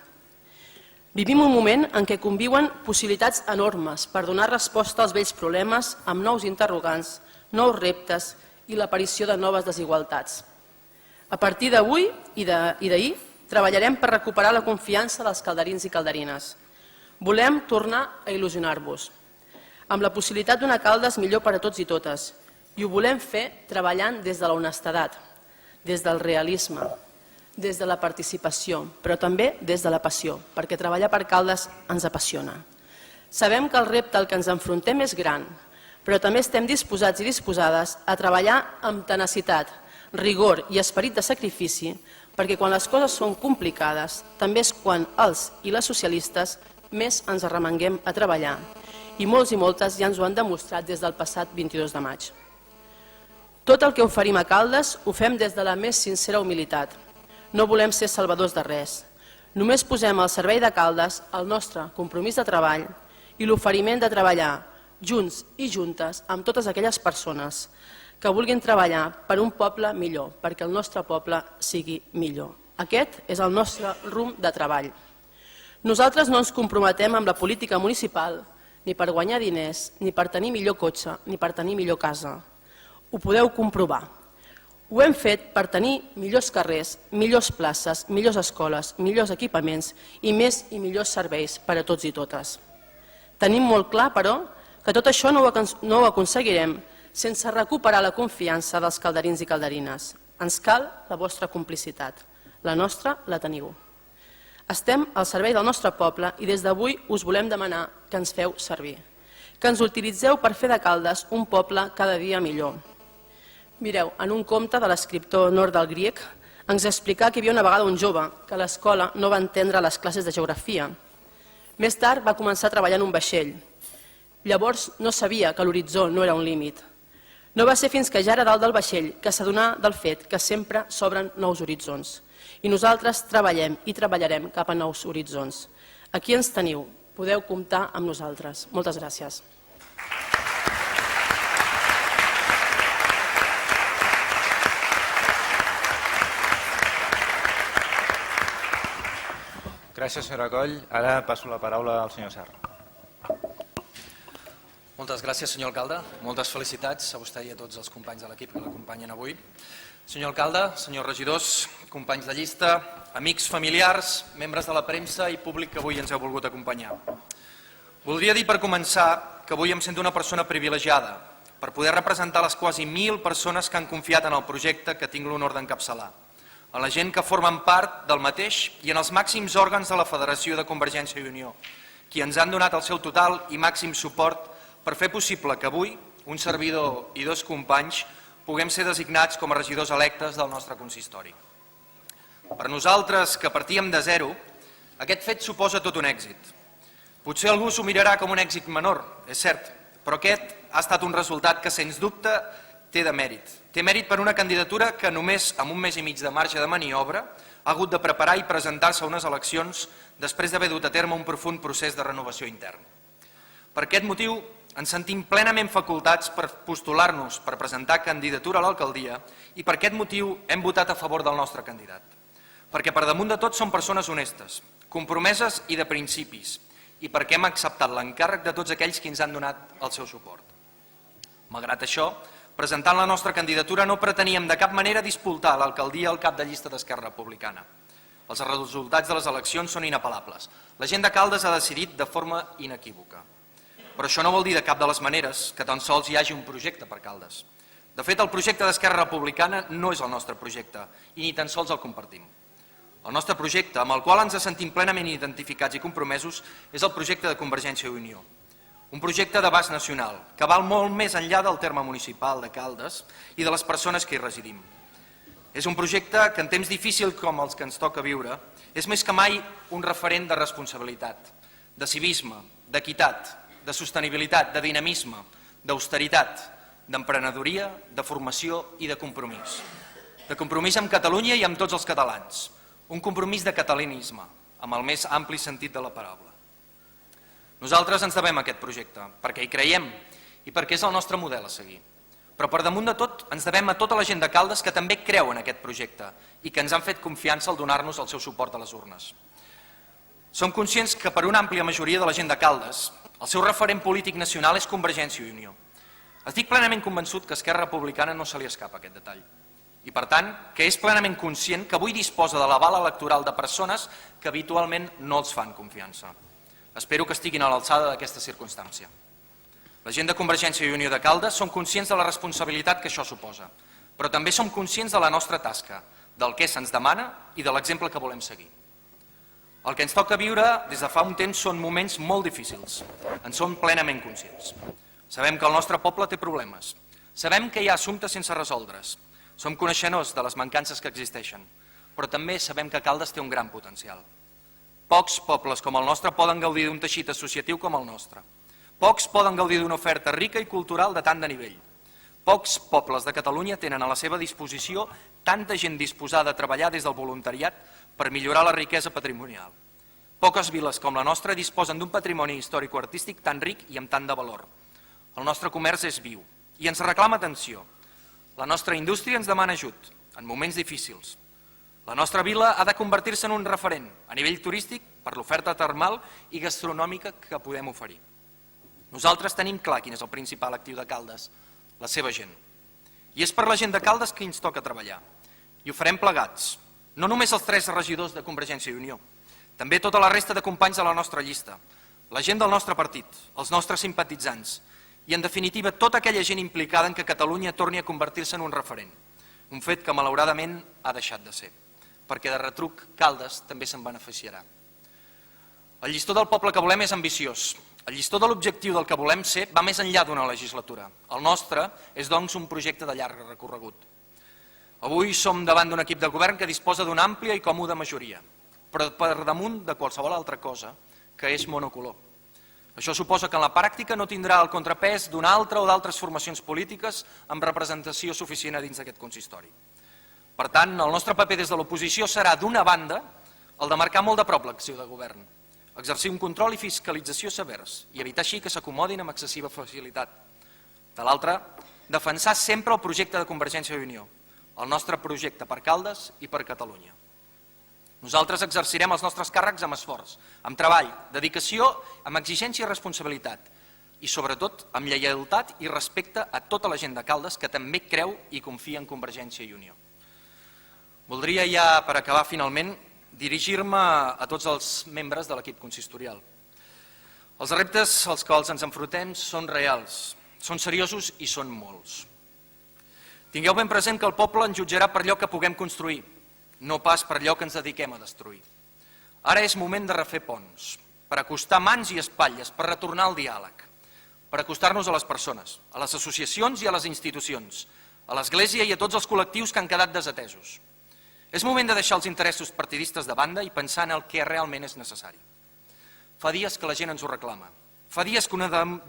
Vivim un moment en què conviuen possibilitats enormes per donar resposta als vells problemes amb nous interrogants, nous reptes i l'aparició de noves desigualtats. A partir d'avui i d'ahir treballarem per recuperar la confiança dels calderins i calderines. Volem tornar a il·lusionar-vos amb la possibilitat d'una Caldes millor per a tots i totes i ho volem fer treballant des de la honestedat, des del realisme, des de la participació, però també des de la passió, perquè treballar per Caldes ens apassiona. Sabem que el repte al que ens enfrontem és gran, però també estem disposats i disposades a treballar amb tenacitat, rigor i esperit de sacrifici, perquè quan les coses són complicades també és quan els i les socialistes més ens arremanguem a treballar, i molts i moltes ja ens ho han demostrat des del passat 22 de maig. Tot el que oferim a Caldes ho fem des de la més sincera humilitat. No volem ser salvadors de res. Només posem al servei de Caldes el nostre compromís de treball i l'oferiment de treballar junts i juntes amb totes aquelles persones que vulguin treballar per un poble millor, perquè el nostre poble sigui millor. Aquest és el nostre rumb de treball. Nosaltres no ens comprometem amb la política municipal ni per guanyar diners, ni per tenir millor cotxe, ni per tenir millor casa. Ho podeu comprovar. Ho hem fet per tenir millors carrers, millors places, millors escoles, millors equipaments i més i millors serveis per a tots i totes. Tenim molt clar, però, que tot això no ho aconseguirem sense recuperar la confiança dels calderins i calderines. Ens cal la vostra complicitat. La nostra la teniu. Estem al servei del nostre poble i des d'avui us volem demanar que ens feu servir, que ens utilitzeu per fer de Caldes un poble cada dia millor. Mireu, en un conte de l'escriptor Nord del Grieg ens explicà que hi havia una vegada un jove que a l'escola no va entendre les classes de geografia. Més tard va començar a treballar en un vaixell. Llavors no sabia que l'horitzó no era un límit. No va ser fins que ja era dalt del vaixell que s'adonà del fet que sempre s'obren nous horitzons. I nosaltres treballem i treballarem cap a nous horitzons. Aquí ens teniu, podeu comptar amb nosaltres. Moltes gràcies. Gràcies, senyora Coll. Ara passo la paraula al senyor Serra. Moltes gràcies, senyor alcalde. Moltes felicitats a vostè i a tots els companys de l'equip que l'acompanyen avui. Senyor alcalde, senyors regidors, companys de llista, amics, familiars, membres de la premsa i públic que avui ens heu volgut acompanyar. Voldria dir per començar que avui em sento una persona privilegiada per poder representar les quasi 1.000 persones que han confiat en el projecte que tinc l'honor d'encapçalar, a la gent que formen part del mateix i en els màxims òrgans de la Federació de Convergència i Unió, qui ens han donat el seu total i màxim suport per fer possible que avui un servidor i dos companys puguem ser designats com a regidors electes del nostre consistori. Per nosaltres, que partíem de zero, aquest fet suposa tot un èxit. Potser algú s'ho mirarà com un èxit menor, és cert, però aquest ha estat un resultat que, sens dubte, té de mèrit. Té mèrit per una candidatura que només amb un mes i mig de marge de maniobra ha hagut de preparar i presentar-se a unes eleccions després d'haver dut a terme un profund procés de renovació intern. Per aquest motiu, ens sentim plenament facultats per postular-nos per presentar candidatura a l'alcaldia i per aquest motiu hem votat a favor del nostre candidat. Perquè per damunt de tot són persones honestes, compromeses i de principis, i perquè hem acceptat l'encàrrec de tots aquells que ens han donat el seu suport. Malgrat això, presentant la nostra candidatura no preteníem de cap manera dispultar l'alcaldia al cap de llista d'Esquerra Republicana. Els resultats de les eleccions són inapel·lables. La gent de Caldes ha decidit de forma inequívoca. Però això no vol dir de cap de les maneres que tan sols hi hagi un projecte per Caldes. De fet, el projecte d'Esquerra Republicana no és el nostre projecte i ni tan sols el compartim. El nostre projecte, amb el qual ens sentim plenament identificats i compromesos, és el projecte de Convergència i Unió. Un projecte d'abast nacional, que val molt més enllà del terme municipal de Caldes i de les persones que hi residim. És un projecte que en temps difícils com els que ens toca viure és més que mai un referent de responsabilitat, de civisme, d'equitat, de sostenibilitat, de dinamisme, d'austeritat, d'emprenedoria, de formació i de compromís. De compromís amb Catalunya i amb tots els catalans. Un compromís de catalanisme, amb el més ampli sentit de la paraula. Nosaltres ens devem a aquest projecte, perquè hi creiem i perquè és el nostre model a seguir. Però per damunt de tot ens devem a tota la gent de Caldes que també creu en aquest projecte i que ens han fet confiança al donar-nos el seu suport a les urnes. Som conscients que per una àmplia majoria de la gent de Caldes el seu referent polític nacional és Convergència i Unió. Estic plenament convençut que a Esquerra Republicana no se li escapa aquest detall. I per tant, que és plenament conscient que avui disposa de l'aval electoral de persones que habitualment no els fan confiança. Espero que estiguin a l'alçada d'aquesta circumstància. La gent de Convergència i Unió de Caldes som conscients de la responsabilitat que això suposa, però també som conscients de la nostra tasca, del que se'ns demana i de l'exemple que volem seguir. El que ens toca viure des de fa un temps són moments molt difícils. En som plenament conscients. Sabem que el nostre poble té problemes. Sabem que hi ha assumptes sense resoldre's. Som coneixedors de les mancances que existeixen, però també sabem que Caldes té un gran potencial. Pocs pobles com el nostre poden gaudir d'un teixit associatiu com el nostre. Pocs poden gaudir d'una oferta rica i cultural de tant de nivell. Pocs pobles de Catalunya tenen a la seva disposició tanta gent disposada a treballar des del voluntariat per millorar la riquesa patrimonial. Poques viles com la nostra disposen d'un patrimoni històrico-artístic tan ric i amb tant de valor. El nostre comerç és viu i ens reclama atenció. La nostra indústria ens demana ajut en moments difícils. La nostra vila ha de convertir-se en un referent a nivell turístic per l'oferta termal i gastronòmica que podem oferir. Nosaltres tenim clar quin és el principal actiu de Caldes, la seva gent. I és per la gent de Caldes que ens toca treballar. I ho farem plegats, no només els 3 regidors de Convergència i Unió, també tota la resta de companys de la nostra llista, la gent del nostre partit, els nostres simpatitzants i, en definitiva, tota aquella gent implicada en que Catalunya torni a convertir-se en un referent, un fet que malauradament ha deixat de ser, perquè de retruc Caldes també se'n beneficiarà. El llistó del poble que volem és ambiciós. El llistó de l'objectiu del que volem ser va més enllà d'una legislatura. El nostre és, doncs, un projecte de llarg recorregut. Avui som davant d'un equip de govern que disposa d'una àmplia i còmoda majoria, però per damunt de qualsevol altra cosa que és monocolor. Això suposa que en la pràctica no tindrà el contrapès d'una altra o d'altres formacions polítiques amb representació suficient a dins d'aquest consistori. Per tant, el nostre paper des de l'oposició serà, d'una banda, el de marcar molt de prop l'acció de govern, exercir un control i fiscalització severs i evitar així que s'acomodin amb excessiva facilitat. De l'altra, defensar sempre el projecte de Convergència i Unió, el nostre projecte per Caldes i per Catalunya. Nosaltres exercirem els nostres càrrecs amb esforç, amb treball, dedicació, amb exigència i responsabilitat i, sobretot, amb lleialtat i respecte a tota la gent de Caldes que també creu i confia en Convergència i Unió. Voldria ja, per acabar finalment, dirigir-me a tots els membres de l'equip consistorial. Els reptes als quals ens enfrontem són reals, són seriosos i són molts. Tingueu ben present que el poble ens jutjarà per allò que puguem construir, no pas per allò que ens dediquem a destruir. Ara és moment de refer ponts, per acostar mans i espatlles, per retornar al diàleg, per acostar-nos a les persones, a les associacions i a les institucions, a l'Església i a tots els col·lectius que han quedat desatesos. És moment de deixar els interessos partidistes de banda i pensar en el que realment és necessari. Fa dies que la gent ens ho reclama. Fa dies que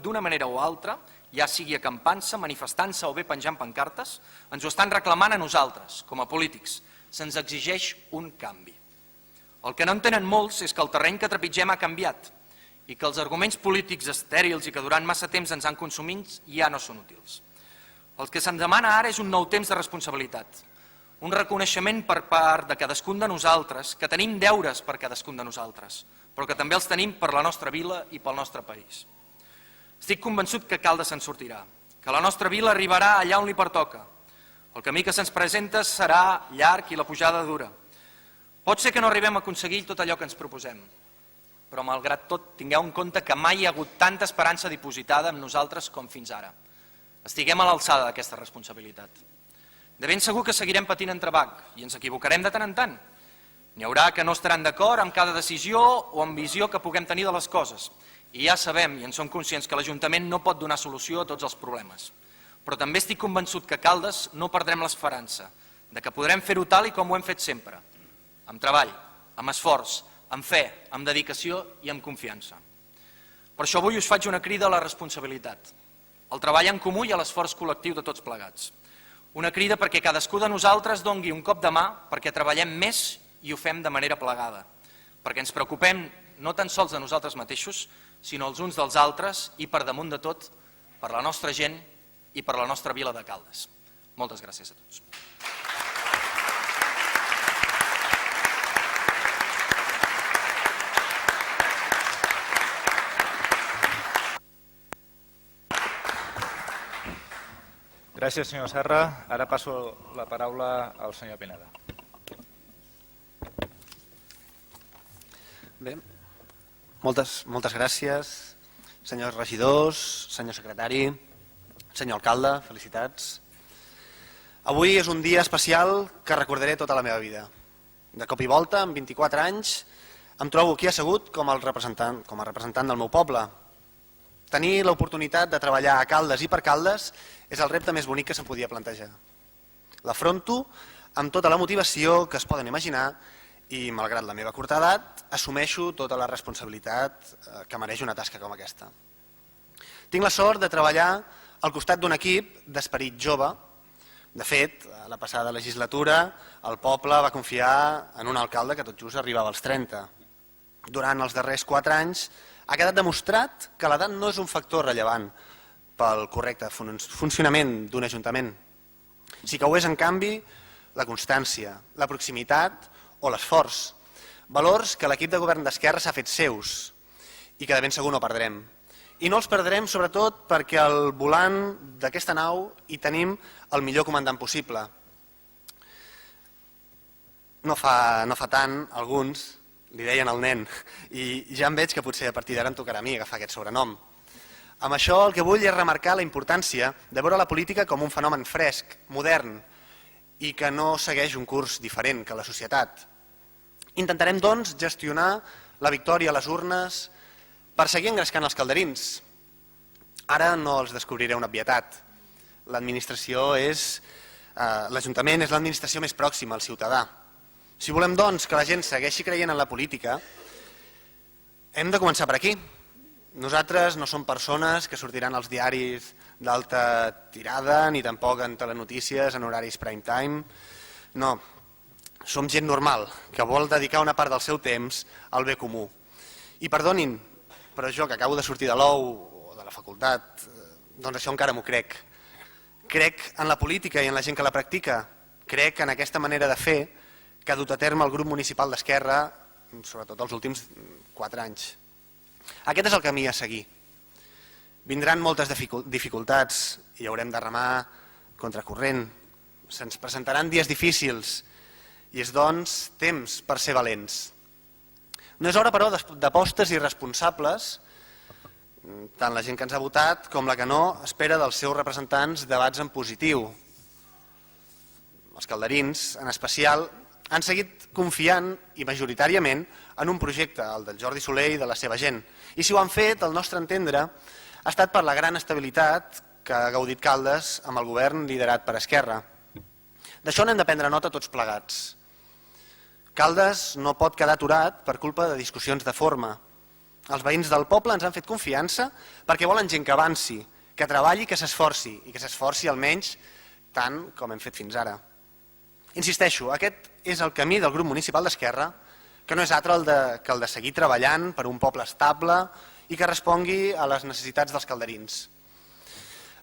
d'una manera o altra, ja sigui acampant-se, manifestant-se o bé penjant pancartes, ens ho estan reclamant a nosaltres, com a polítics. Se'ns exigeix un canvi. El que no entenen molts és que el terreny que trepitgem ha canviat i que els arguments polítics estèrils i que durant massa temps ens han consumit ja no són útils. El que se'ns demana ara és un nou temps de responsabilitat, un reconeixement per part de cadascun de nosaltres, que tenim deures per cadascun de nosaltres, però que també els tenim per la nostra vila i pel nostre país. Estic convençut que Caldes se'n sortirà, que la nostra vila arribarà allà on li pertoca. El camí que se'ns presenta serà llarg i la pujada dura. Pot ser que no arribem a aconseguir tot allò que ens proposem, però malgrat tot tingueu en compte que mai hi ha hagut tanta esperança dipositada en nosaltres com fins ara. Estiguem a l'alçada d'aquesta responsabilitat. De ben segur que seguirem patint entrebanc i ens equivocarem de tant en tant. N'hi haurà que no estaran d'acord amb cada decisió o amb visió que puguem tenir de les coses. I ja sabem i en som conscients que l'Ajuntament no pot donar solució a tots els problemes. Però també estic convençut que a Caldes no perdrem l'esperança de que podrem fer-ho tal i com ho hem fet sempre, amb treball, amb esforç, amb fe, amb dedicació i amb confiança. Per això avui us faig una crida a la responsabilitat, al treball en comú i a l'esforç col·lectiu de tots plegats. Una crida perquè cadascú de nosaltres dongui un cop de mà perquè treballem més i ho fem de manera plegada, perquè ens preocupem no tan sols de nosaltres mateixos, sinó els uns dels altres i per damunt de tot per la nostra gent i per la nostra vila de Caldes. Moltes gràcies a tots. Gràcies, senyor Serra. Ara passo la paraula al senyor Pineda. Bé, moltes gràcies, senyors regidors, senyor secretari, senyor alcalde, felicitats. Avui és un dia especial que recordaré tota la meva vida. De cop i volta, amb 24 anys, em trobo aquí assegut com a representant del meu poble. Tenir l'oportunitat de treballar a Caldes i per Caldes és el repte més bonic que se'm podia plantejar. L'afronto amb tota la motivació que es poden imaginar i, malgrat la meva curta edat, assumeixo tota la responsabilitat que mereix una tasca com aquesta. Tinc la sort de treballar al costat d'un equip d'esperit jove. De fet, a la passada legislatura, el poble va confiar en un alcalde que tot just arribava als 30. Durant els darrers 4 anys ha quedat demostrat que l'edat no és un factor rellevant pel correcte funcionament d'un ajuntament. Sí que ho és, en canvi, la constància, la proximitat o l'esforç, valors que l'equip de govern d'Esquerra s'ha fet seus i que de ben segur no perdrem. I no els perdrem sobretot perquè al volant d'aquesta nau hi tenim el millor comandant possible. No fa tant, alguns li deien el nen, i ja em veig que potser a partir d'ara em tocarà a mi agafar aquest sobrenom. Amb això el que vull és remarcar la importància de veure la política com un fenomen fresc, modern, i que no segueix un curs diferent que la societat. Intentarem, doncs, gestionar la victòria a les urnes per seguir engrescant els calderins. Ara no els descobriré una obvietat. L'Ajuntament és l'administració més pròxima al ciutadà. Si volem, doncs, que la gent segueixi creient en la política, hem de començar per aquí. Nosaltres no som persones que sortiran als diaris d'alta tirada, ni tampoc en telenotícies, en horaris prime time. No, som gent normal, que vol dedicar una part del seu temps al bé comú. I perdonin, però jo que acabo de sortir de l'ou o de la facultat, doncs això encara m'ho crec. Crec en la política i en la gent que la practica. Crec en aquesta manera de fer que ha dut a terme el grup municipal d'Esquerra, sobretot els últims 4 anys. Aquest és el camí a seguir. Vindran moltes dificultats i haurem de remar contracorrent. Se'ns presentaran dies difícils i és, doncs, temps per ser valents. No és hora, però, d'apostes irresponsables. Tant la gent que ens ha votat com la que no espera dels seus representants debats en positiu. Els calderins, en especial, han seguit confiant i majoritàriament en un projecte, el del Jordi Soler i de la seva gent. I si ho han fet, al nostre entendre, ha estat per la gran estabilitat que ha gaudit Caldes amb el govern liderat per Esquerra. D'això n'hem de prendre nota tots plegats. Caldes no pot quedar aturat per culpa de discussions de forma. Els veïns del poble ens han fet confiança perquè volen gent que avanci, que treballi, que s'esforci i que s'esforci almenys tant com hem fet fins ara. Insisteixo, aquest és el camí del grup municipal d'Esquerra, que no és altre que el de seguir treballant per un poble estable i que respongui a les necessitats dels calderins.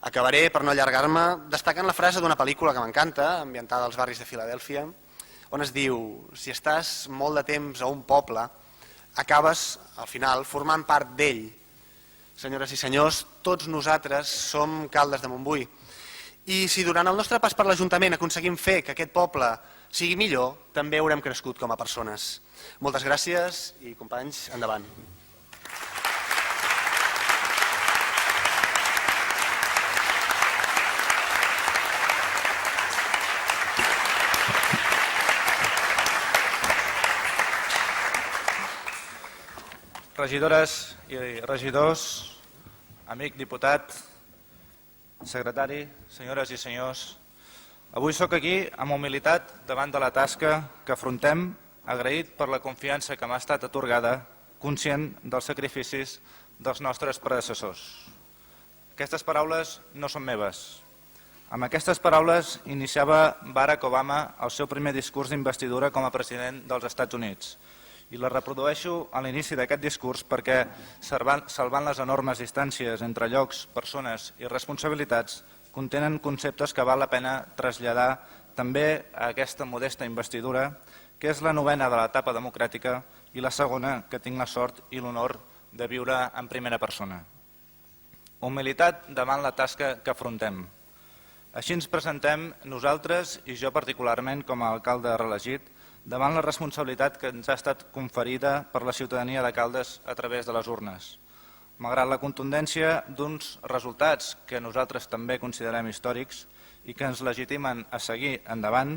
Acabaré, per no allargar-me, destacant la frase d'una pel·lícula que m'encanta, ambientada als barris de Filadèlfia, on es diu: si estàs molt de temps a un poble, acabes, al final, formant part d'ell. Senyores i senyors, tots nosaltres som Caldes de Montbui. I si durant el nostre pas per l'Ajuntament aconseguim fer que aquest poble sigui millor, també haurem crescut com a persones. Moltes gràcies i, companys, endavant. Regidores i regidors, amic diputat, secretari, senyores i senyors, Avui sóc aquí amb humilitat davant de la tasca que afrontem, agraït per la confiança que m'ha estat atorgada, conscient dels sacrificis dels nostres predecessors. Aquestes paraules no són meves. Amb aquestes paraules iniciava Barack Obama el seu primer discurs d'investidura com a president dels Estats Units. I la reprodueixo a l'inici d'aquest discurs perquè, salvant les enormes distàncies entre llocs, persones i responsabilitats, contenen conceptes que val la pena traslladar també a aquesta modesta investidura, que és la novena de l'etapa democràtica i la segona que tinc la sort i l'honor de viure en primera persona. Humilitat davant la tasca que afrontem. Així ens presentem nosaltres, i jo particularment com a alcalde reelegit, davant la responsabilitat que ens ha estat conferida per la ciutadania de Caldes a través de les urnes. Malgrat la contundència d'uns resultats que nosaltres també considerem històrics i que ens legitimen a seguir endavant,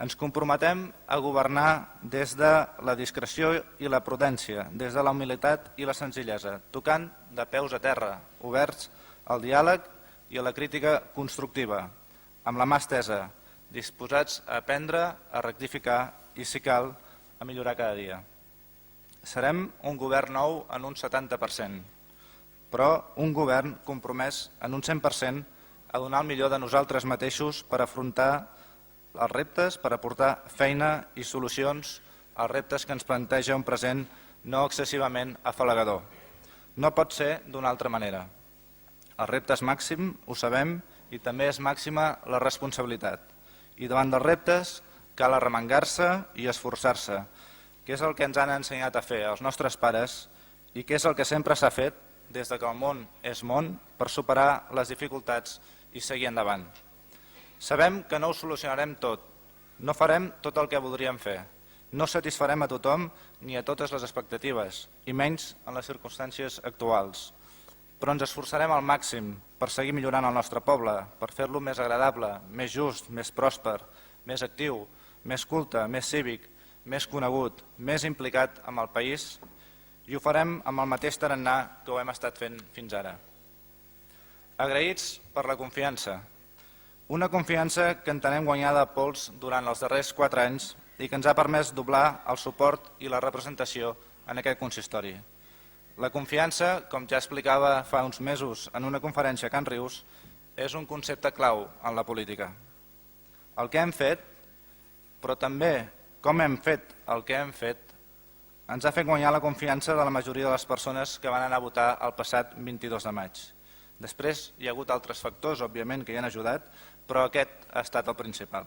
ens comprometem a governar des de la discreció i la prudència, des de la humilitat i la senzillesa, tocant de peus a terra, oberts al diàleg i a la crítica constructiva, amb la mà estesa, disposats a aprendre, a rectificar i, si cal, a millorar cada dia. Serem un govern nou en un 70%, però un govern compromès en un 100% a donar el millor de nosaltres mateixos per afrontar els reptes, per aportar feina i solucions als reptes que ens planteja un present no excessivament afalagador. No pot ser d'una altra manera. El repte és màxim, ho sabem, i també és màxima la responsabilitat. I davant dels reptes cal arremangar-se i esforçar-se, que és el que ens han ensenyat a fer els nostres pares i que és el que sempre s'ha fet des que el món és món per superar les dificultats i seguir endavant. Sabem que no ho solucionarem tot, no farem tot el que voldríem fer, no satisfarem a tothom ni a totes les expectatives, i menys en les circumstàncies actuals. Però ens esforçarem al màxim per seguir millorant el nostre poble, per fer-lo més agradable, més just, més pròsper, més actiu, més culte, més cívic, més conegut, més implicat amb el país, i ho farem amb el mateix tarannà que ho hem estat fent fins ara. Agraïts per la confiança. Una confiança que entenem guanyada a pols durant els darrers 4 anys i que ens ha permès doblar el suport i la representació en aquest consistori. La confiança, com ja explicava fa uns mesos en una conferència a Can Rius, és un concepte clau en la política. El que hem fet, però també com hem fet el que hem fet, ens ha fet guanyar la confiança de la majoria de les persones que van anar a votar el passat 22 de maig. Després hi ha hagut altres factors, òbviament, que hi han ajudat, però aquest ha estat el principal.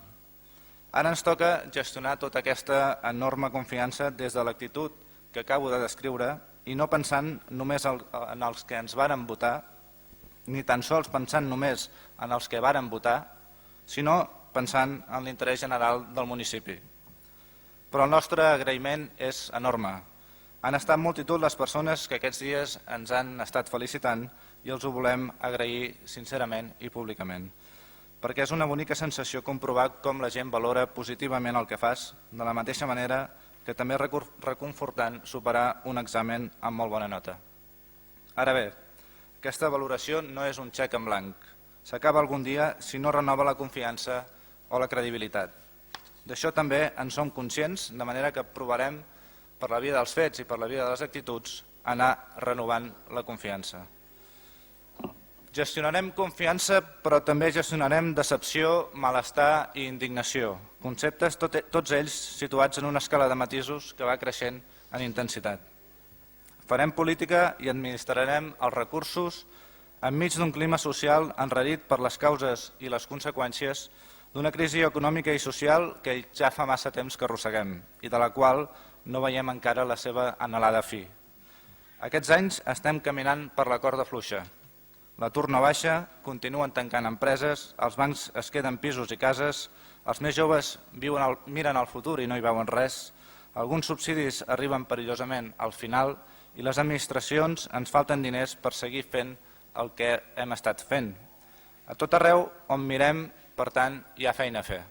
Ara ens toca gestionar tota aquesta enorme confiança des de l'actitud que acabo de descriure i no pensant només en els que ens varen votar, ni tan sols pensant només en els que varen votar, sinó pensant en l'interès general del municipi. Però el nostre agraïment és enorme. Han estat multitud les persones que aquests dies ens han estat felicitant i els ho volem agrair sincerament i públicament, perquè és una bonica sensació comprovar com la gent valora positivament el que fas, de la mateixa manera que també és reconfortant superar un examen amb molt bona nota. Ara bé, aquesta valoració no és un xec en blanc. S'acaba algun dia si no renova la confiança o la credibilitat. D'això també en som conscients, de manera que provarem, per la via dels fets i per la via de les actituds, anar renovant la confiança. Gestionarem confiança, però també gestionarem decepció, malestar i indignació, conceptes tots ells situats en una escala de matisos que va creixent en intensitat. Farem política i administrarem els recursos enmig d'un clima social enrarit per les causes i les conseqüències d'una crisi econòmica i social que ja fa massa temps que arrosseguem i de la qual no veiem encara la seva anhelada fi. Aquests anys estem caminant per la corda fluixa. L'atur no baixa, continuen tancant empreses, els bancs es queden pisos i cases, els més joves miren al futur i no hi veuen res, alguns subsidis arriben perillosament al final i les administracions ens falten diners per seguir fent el que hem estat fent. A tot arreu on mirem, per tant, hi ha feina a fer.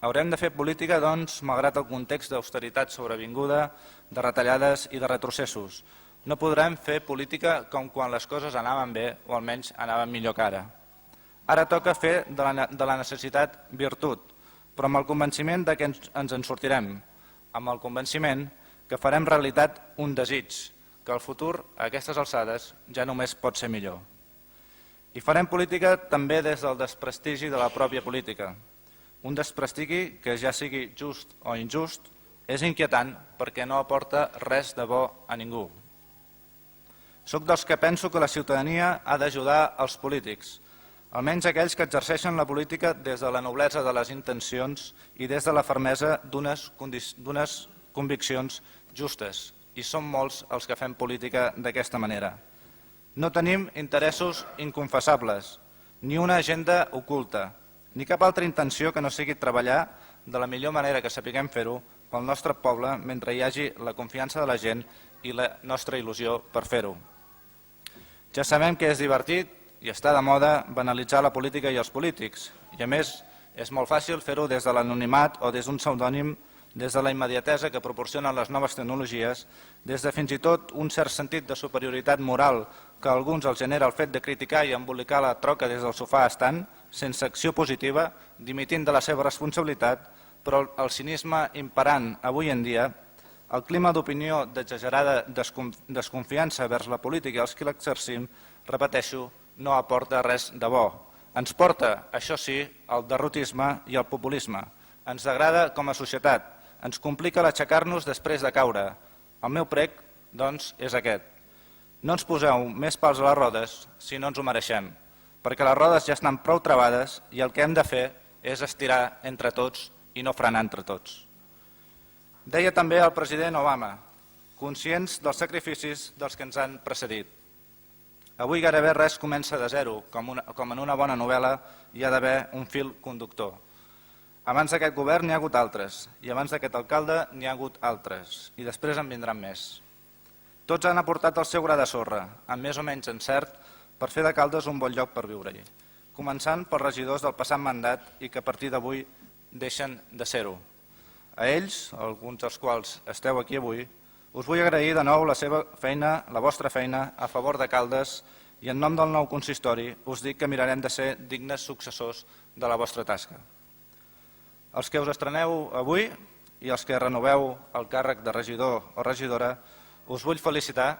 Haurem de fer política, doncs, malgrat el context d'austeritat sobrevinguda, de retallades i de retrocessos. No podrem fer política com quan les coses anaven bé o almenys anaven millor que ara. Ara toca fer de la necessitat virtut, però amb el convenciment de que ens en sortirem, amb el convenciment que farem realitat un desig, que el futur a aquestes alçades ja només pot ser millor. I farem política també des del desprestigi de la pròpia política. Un desprestigi que, ja sigui just o injust, és inquietant perquè no aporta res de bo a ningú. Soc dels que penso que la ciutadania ha d'ajudar els polítics, almenys aquells que exerceixen la política des de la noblesa de les intencions i des de la fermesa d'unes conviccions justes, i som molts els que fem política d'aquesta manera. No tenim interessos inconfessables, ni una agenda oculta, ni cap altra intenció que no sigui treballar de la millor manera que sapiguem fer-ho pel nostre poble mentre hi hagi la confiança de la gent i la nostra il·lusió per fer-ho. Ja sabem que és divertit i està de moda banalitzar la política i els polítics, i a més és molt fàcil fer-ho des de l'anonimat o des d'un pseudònim, des de la immediatesa que proporcionen les noves tecnologies, des de fins i tot un cert sentit de superioritat moral que a alguns els genera el fet de criticar i embolicar la troca des del sofà estant, sense acció positiva, dimitint de la seva responsabilitat, però el cinisme imperant avui en dia, el clima d'opinió d'exagerada desconfiança vers la política i els que l'exercim, repeteixo, no aporta res de bo. Ens porta, això sí, el derrotisme i el populisme. Ens degrada com a societat. Ens complica l'aixecar-nos després de caure. El meu prec, doncs, és aquest. No ens poseu més pals a les rodes si no ens ho mereixem, perquè les rodes ja estan prou travades i el que hem de fer és estirar entre tots i no frenar entre tots. Deia també el president Obama, conscients dels sacrificis dels que ens han precedit. Avui gairebé res comença de zero, com en una bona novel·la hi ha d'haver un fil conductor. Abans d'aquest govern n'hi ha hagut altres, i abans d'aquest alcalde n'hi ha hagut altres, i després en vindran més. Tots han aportat el seu gra de sorra, amb més o menys encert, per fer de Caldes un bon lloc per viure-hi, començant pels regidors del passat mandat i que a partir d'avui deixen de ser-ho. A ells, alguns dels quals esteu aquí avui, us vull agrair de nou la seva feina, la vostra feina, a favor de Caldes, i en nom del nou consistori us dic que mirarem de ser dignes successors de la vostra tasca. Els que us estreneu avui i els que renoveu el càrrec de regidor o regidora, us vull felicitar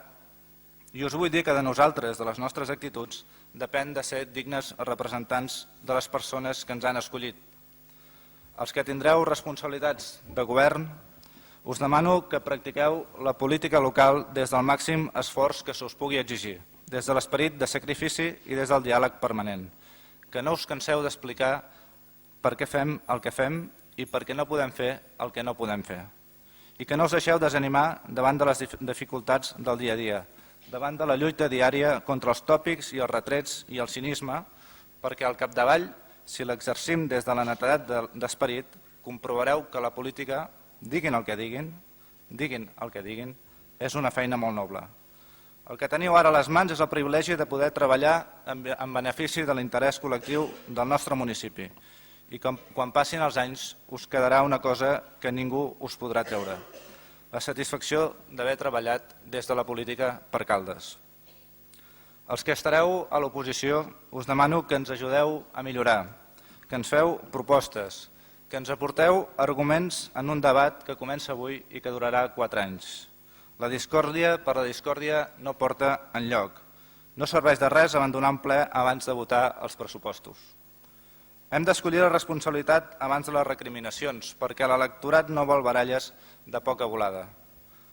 i us vull dir que de nosaltres, de les nostres actituds, depèn de ser dignes representants de les persones que ens han escollit. Els que tindreu responsabilitats de govern, us demano que practiqueu la política local des del màxim esforç que se us pugui exigir, des de l'esperit de sacrifici i des del diàleg permanent. Que no us canseu d'explicar per què fem el que fem i per què no podem fer el que no podem fer. I que no us deixeu desanimar davant de les dificultats del dia a dia, davant de la lluita diària contra els tòpics i els retrets i el cinisme, perquè al capdavall, si l'exercim des de la netedat d'esperit, comprovareu que la política, diguin el que diguin, és una feina molt noble. El que teniu ara a les mans és el privilegi de poder treballar en benefici de l'interès col·lectiu del nostre municipi. I quan passin els anys us quedarà una cosa que ningú us podrà treure, la satisfacció d'haver treballat des de la política per Caldes. Els que estareu a l'oposició us demano que ens ajudeu a millorar, que ens feu propostes, que ens aporteu arguments en un debat que comença avui i que durarà 4 anys. La discòrdia per la discòrdia no porta enlloc. No serveix de res abandonar un ple abans de votar els pressupostos. Hem d'escollir la responsabilitat abans de les recriminacions, perquè l'electorat no vol baralles de poca volada.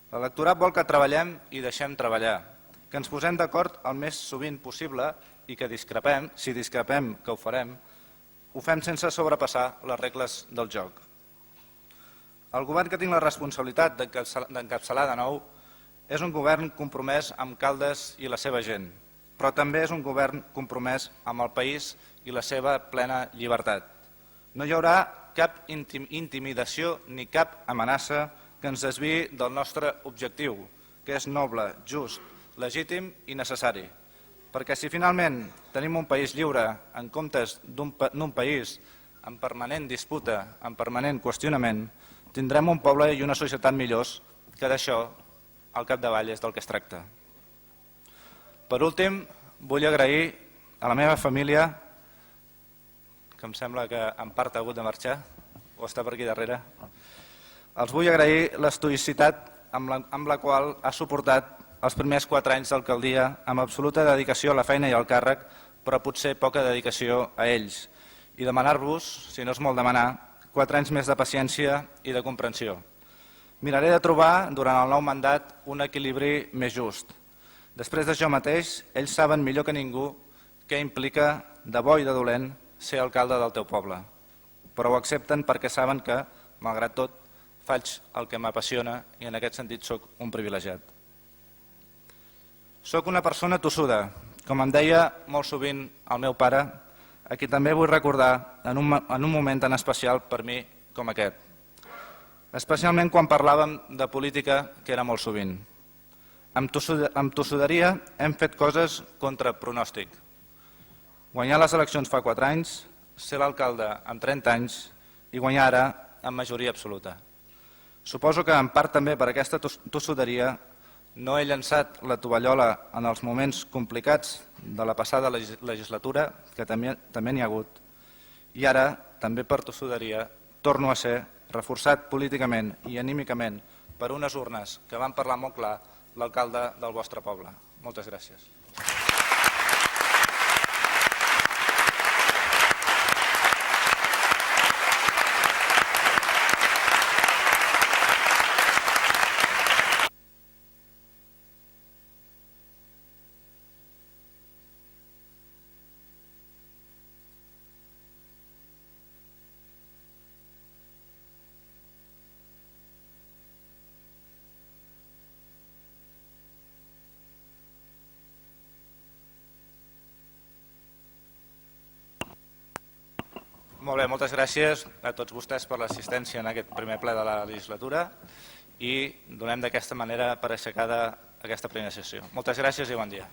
L'electorat vol que treballem i deixem treballar, que ens posem d'acord el més sovint possible i que discrepem, si discrepem que ho farem, ho fem sense sobrepassar les regles del joc. El govern que tinc la responsabilitat d'encapçalar de nou és un govern compromès amb Caldes i la seva gent, però també és un govern compromès amb el país i la seva plena llibertat. No hi haurà cap intimidació ni cap amenaça que ens desviï del nostre objectiu, que és noble, just, legítim i necessari. Perquè si finalment tenim un país lliure en comptes d'un país en permanent disputa, en permanent qüestionament, tindrem un poble i una societat millors, que d'això al capdavall és del que es tracta. Per últim, vull agrair a la meva família que em sembla que en part ha hagut de marxar, o està per aquí darrere. Els vull agrair l'estoïcitat amb la qual ha suportat els primers 4 anys d'alcaldia amb absoluta dedicació a la feina i al càrrec, però potser poca dedicació a ells. I demanar-vos, si no és molt demanar, 4 anys més de paciència i de comprensió. Miraré de trobar, durant el nou mandat, un equilibri més just. Després de jo mateix, ells saben millor que ningú què implica, de bo i de dolent, ser alcalde del teu poble. Però ho accepten perquè saben que, malgrat tot, faig el que m'apassiona i en aquest sentit sóc un privilegiat. Soc una persona tossuda, com em deia molt sovint el meu pare, a qui també vull recordar en un moment tan especial per mi com aquest. Especialment quan parlàvem de política, que era molt sovint. Amb tossuderia hem fet coses contra pronòstic. Guanyar les eleccions fa 4 anys, ser l'alcalde amb 30 anys i guanyar ara amb majoria absoluta. Suposo que en part també per aquesta tossuderia no he llançat la tovallola en els moments complicats de la passada legislatura, que també n'hi ha hagut, i ara, també per tossuderia, torno a ser reforçat políticament i anímicament per unes urnes que van parlar molt clar l'alcalde del vostre poble. Moltes gràcies. Molt bé, moltes gràcies a tots vostès per l'assistència en aquest primer ple de la legislatura i donem d'aquesta manera per aixecada aquesta primera sessió. Moltes gràcies i bon dia.